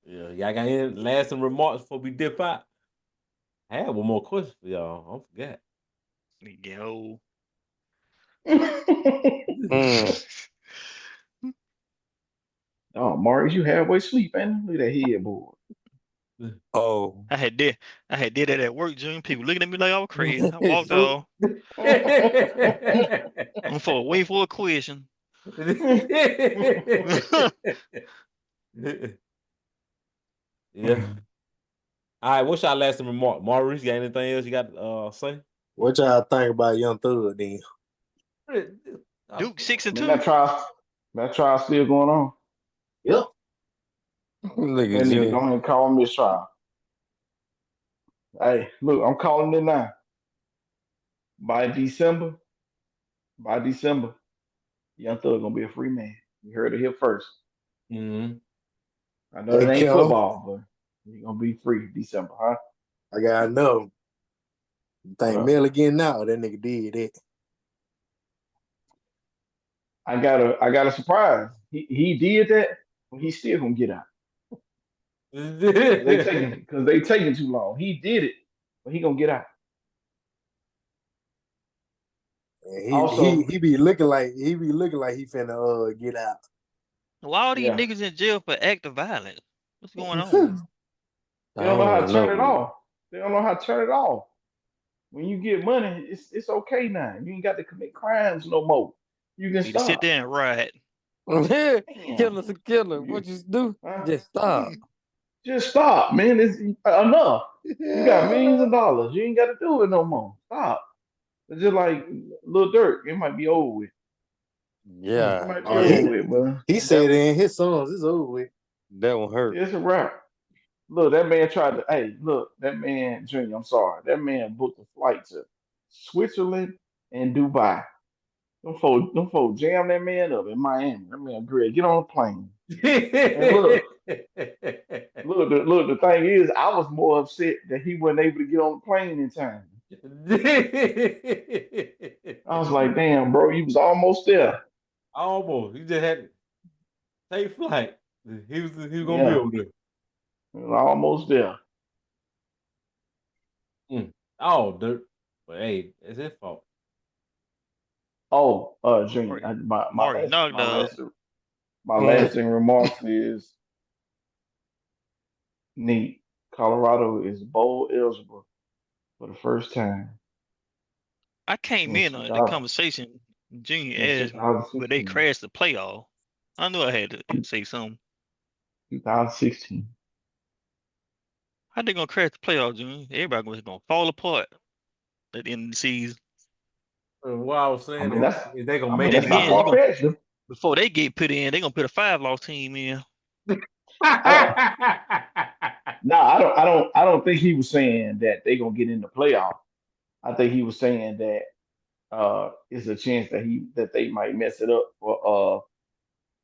Speaker 1: Yeah. Y'all got any lasting remarks before we dip out? I had one more question for y'all. I forgot.
Speaker 3: Yo.
Speaker 4: Mm.
Speaker 2: Oh, Maurice, you halfway asleep, man. Look at that headboard.
Speaker 4: Oh.
Speaker 3: I had did that at work, June. People looking at me like I was crazy. I walked off. I'm for wait for a question.
Speaker 1: Yeah. All right, what's your lasting remark? Maurice, you got anything else you got to say?
Speaker 5: What y'all think about Young Thug then?
Speaker 3: Duke 6 and
Speaker 2: Man,
Speaker 3: 2.
Speaker 2: that trial still going on.
Speaker 5: Yep.
Speaker 4: Look
Speaker 2: They
Speaker 4: at
Speaker 2: need to go
Speaker 4: you.
Speaker 2: ahead and call him this trial. Hey, look, I'm calling it now. By December, by December, Young Thug gonna be a free man. You heard it here first.
Speaker 1: Mm-hmm.
Speaker 2: I know
Speaker 5: Hey,
Speaker 2: it ain't
Speaker 5: Kim,
Speaker 2: football, but he gonna be free December, huh?
Speaker 5: I gotta know. You
Speaker 2: What
Speaker 5: think
Speaker 2: up?
Speaker 5: Miller getting out? That nigga did it.
Speaker 2: I got a surprise. He did that, but he still gonna get out because they taking too long. He did it, but he gonna get out.
Speaker 5: And
Speaker 2: Also,
Speaker 5: he be looking like he finna get out.
Speaker 3: Why are these
Speaker 2: yeah,
Speaker 3: niggas in jail for active violence? What's going on?
Speaker 2: they
Speaker 4: I
Speaker 2: don't know how
Speaker 4: don't
Speaker 2: to turn
Speaker 4: know,
Speaker 2: it
Speaker 4: man.
Speaker 2: off. They don't know how to turn it off. When you get money, it's okay now. You ain't got to commit crimes no more. You can
Speaker 3: Need to sit
Speaker 2: stop.
Speaker 3: there and ride.
Speaker 2: Damn.
Speaker 4: Killer's a killer. What
Speaker 2: You,
Speaker 4: you do?
Speaker 2: huh?
Speaker 4: Just stop.
Speaker 2: Just stop, man. It's enough. You got millions of dollars. You ain't got to do it no more. Stop. It's just like Lil Durk. It might be over with. It
Speaker 4: Yeah,
Speaker 2: might be
Speaker 5: Oh,
Speaker 2: over
Speaker 4: damn.
Speaker 2: with, but
Speaker 5: he said it in his songs. It's over with.
Speaker 4: That one hurt.
Speaker 2: it's a wrap. Look, that man tried to. Hey, look, that man, Junior. I'm sorry. That man booked a flight to Switzerland and Dubai. Them folks jam that man up in Miami. That man, Greg, get on a plane. And look. The thing is, I was more upset that he wasn't able to get on the plane in time. I was like, damn, bro, you was almost there.
Speaker 1: Almost. He just had to take flight. He was gonna be
Speaker 2: Yeah,
Speaker 1: over there.
Speaker 2: you was almost there.
Speaker 1: Mm. Oh, dirt. But hey, it's his fault.
Speaker 2: Oh, Junior,
Speaker 3: Maury, Maury knocked up.
Speaker 2: my
Speaker 4: Mm.
Speaker 2: lasting remarks is neat. Colorado is bowl eligible for the first time
Speaker 3: I came
Speaker 2: since
Speaker 3: in on the
Speaker 2: 2000,
Speaker 3: conversation.
Speaker 2: since
Speaker 3: Junior asked me, but they
Speaker 2: 2016.
Speaker 3: crashed the playoff. I knew I had to say something.
Speaker 2: 2016.
Speaker 3: How they gonna crash the playoff, Junior? Everybody was gonna fall apart at the end of the season.
Speaker 1: And what I was
Speaker 2: I
Speaker 1: saying
Speaker 2: mean,
Speaker 1: is they gonna
Speaker 2: I mean,
Speaker 1: make
Speaker 3: Then
Speaker 2: that's not
Speaker 3: again,
Speaker 1: Michigan.
Speaker 2: far fetched.
Speaker 3: before they get put in, they're gonna put a 5-loss team in.
Speaker 2: I don't. No, I don't think he was saying that they're gonna get in the playoff. I think he was saying that it's a chance that they might mess it up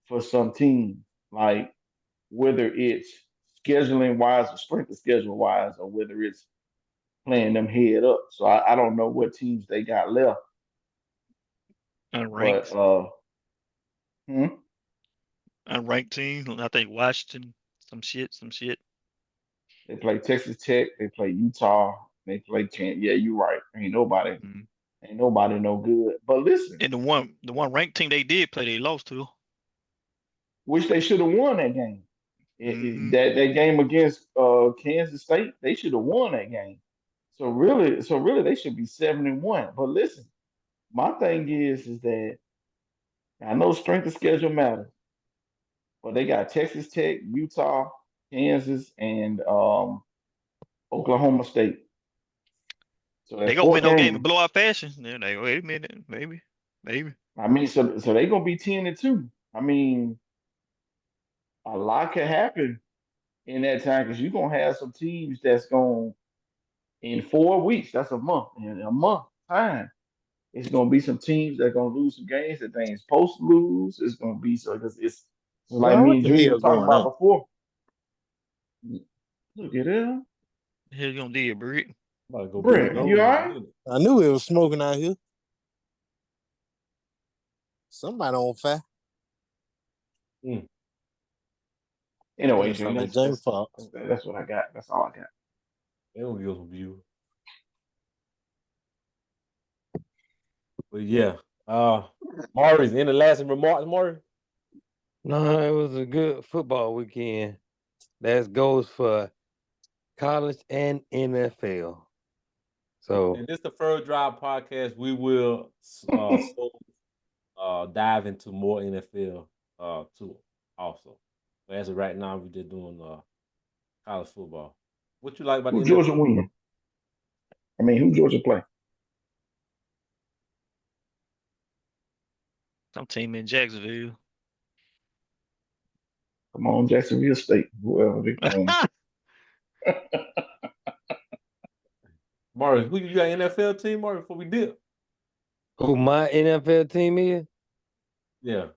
Speaker 2: for some teams, like whether it's scheduling wise or strength of schedule wise, or whether it's playing them head up. So I don't know what teams they got left, but
Speaker 3: Unranked,
Speaker 2: hmm,
Speaker 3: unranked team. I think Washington, some shit.
Speaker 2: they play Texas Tech, they play Utah, they play Kent. Yeah, you're right.
Speaker 3: Mhm.
Speaker 2: Ain't nobody no good. But listen,
Speaker 3: And the one ranked team they did play, they lost to.
Speaker 2: wish they should have won that game.
Speaker 3: Hmm
Speaker 2: That game against Kansas State, they should have won that game. So really, they should be 7-1. But listen, my thing is that I know strength of schedule matters, but they got Texas Tech, Utah, Kansas, and Oklahoma State. So
Speaker 3: They
Speaker 2: that's
Speaker 3: gonna
Speaker 2: four
Speaker 3: win no game in
Speaker 2: games.
Speaker 3: blowout fashion. They're like, wait a minute, maybe.
Speaker 2: I mean, so they gonna be 10-2. I mean, a lot can happen in that time because you're gonna have some teams that's going in 4 weeks. That's a month. In a month time, it's gonna be some teams that gonna lose some games that they ain't supposed to lose. It's gonna be so because it's like
Speaker 5: Well,
Speaker 2: me
Speaker 5: what
Speaker 2: and
Speaker 5: the
Speaker 2: Dream
Speaker 5: hell
Speaker 2: was talking
Speaker 5: going
Speaker 2: about
Speaker 5: on?
Speaker 2: before. Look at that,
Speaker 3: The hell you gonna do, Brick?
Speaker 1: About to go bend
Speaker 2: Brent. You
Speaker 1: over
Speaker 2: all
Speaker 1: in a
Speaker 2: right?
Speaker 1: minute.
Speaker 5: I knew it was smoking out here. Somebody on fire.
Speaker 2: Anyway,
Speaker 5: That
Speaker 2: Dream,
Speaker 5: sound like Jamie Foxx.
Speaker 2: that's what I got. That's all I got.
Speaker 1: They don't give us a view. But yeah. Maury's any lasting remarks, Maury?
Speaker 4: No, it was a good football weekend. That goes for college and NFL. So
Speaker 1: And this the First Drive podcast. We will dive into more NFL too also. But as of right now, we're just doing college football. What you like about the
Speaker 2: Who Georgia
Speaker 1: NFL?
Speaker 2: win? I mean, who Georgia play?
Speaker 3: Some team in Jacksonville.
Speaker 2: Come on, Jacksonville State. Whoever they playing.
Speaker 1: Maury, who you got NFL team, Maury, before we dip?
Speaker 4: who my NFL team is?
Speaker 1: Yeah.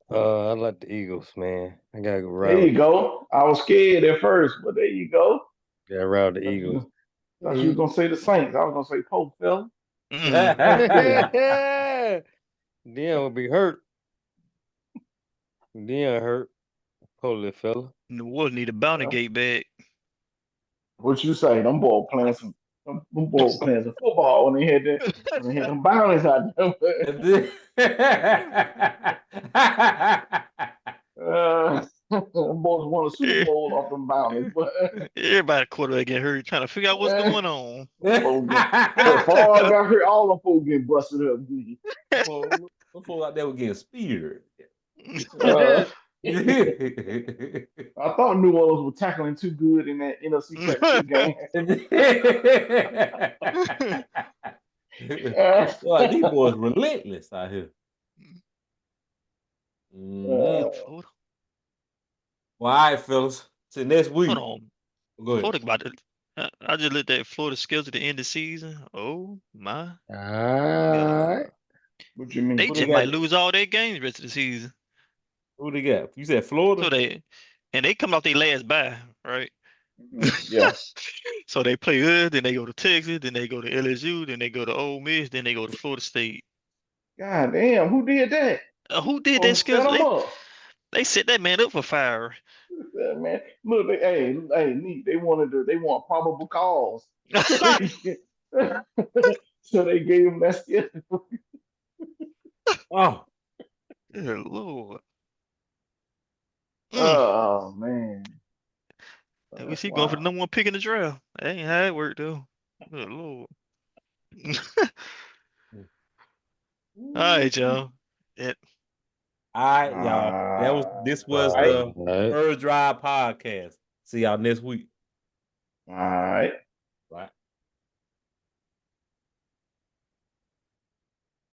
Speaker 4: I like the Eagles, man. I gotta go
Speaker 2: There
Speaker 4: ride.
Speaker 2: you go. I was scared at first, but there you go.
Speaker 4: Gotta ride the
Speaker 2: Thought
Speaker 4: Eagles.
Speaker 2: you, thought you was gonna say the Saints. I was gonna say Pope fella.
Speaker 3: Mm.
Speaker 4: Dion will be hurt. Dion hurt. Poor little fella.
Speaker 3: The Wolves need a bounty
Speaker 2: Well,
Speaker 3: gate back.
Speaker 2: what you say? Them boys playing some football when they had them bounties out there.
Speaker 1: And then-
Speaker 2: Them boys won a Super Bowl off them bounties, but
Speaker 3: Everybody quarterback get hurt, trying to figure out what's going on.
Speaker 2: look, Favre got hurt. All them folks getting busted up.
Speaker 1: Them folks out there were getting speared.
Speaker 2: Uh, I thought New Orleans was tackling too good in that NFC Championship game.
Speaker 1: Boy, these boys relentless out here. Mhm.
Speaker 3: Florida.
Speaker 1: Well, all right, fellas. Till next week.
Speaker 3: Hold on.
Speaker 1: Go ahead.
Speaker 3: Florida about to. I just looked at Florida schedule to end the season. Oh my
Speaker 4: All right.
Speaker 3: God.
Speaker 2: What you mean?
Speaker 3: They
Speaker 1: Who they
Speaker 3: just might
Speaker 1: got?
Speaker 3: lose all their games rest of the season.
Speaker 1: Who they got? You said Florida?
Speaker 3: So they come off their last bye, right?
Speaker 2: Yeah.
Speaker 3: So they play good, then they go to Texas, then they go to LSU, then they go to Ole Miss, then they go to Florida State.
Speaker 2: God damn, who did that?
Speaker 3: Who did
Speaker 2: Oh,
Speaker 3: that
Speaker 2: set
Speaker 3: schedule?
Speaker 2: them up.
Speaker 3: They set that man up for fire.
Speaker 2: Man, look, neat. They want probable cause. So they gave him that schedule.
Speaker 1: Oh,
Speaker 3: Good Lord.
Speaker 2: Oh man.
Speaker 3: We see going for the
Speaker 2: Wow.
Speaker 3: #1 pick in the draft. That ain't how it worked though. Good Lord. All right, y'all. Yeah.
Speaker 1: all right, y'all. This was
Speaker 2: All right.
Speaker 1: the
Speaker 4: All right.
Speaker 1: First Drive podcast. See y'all next week.
Speaker 2: All right.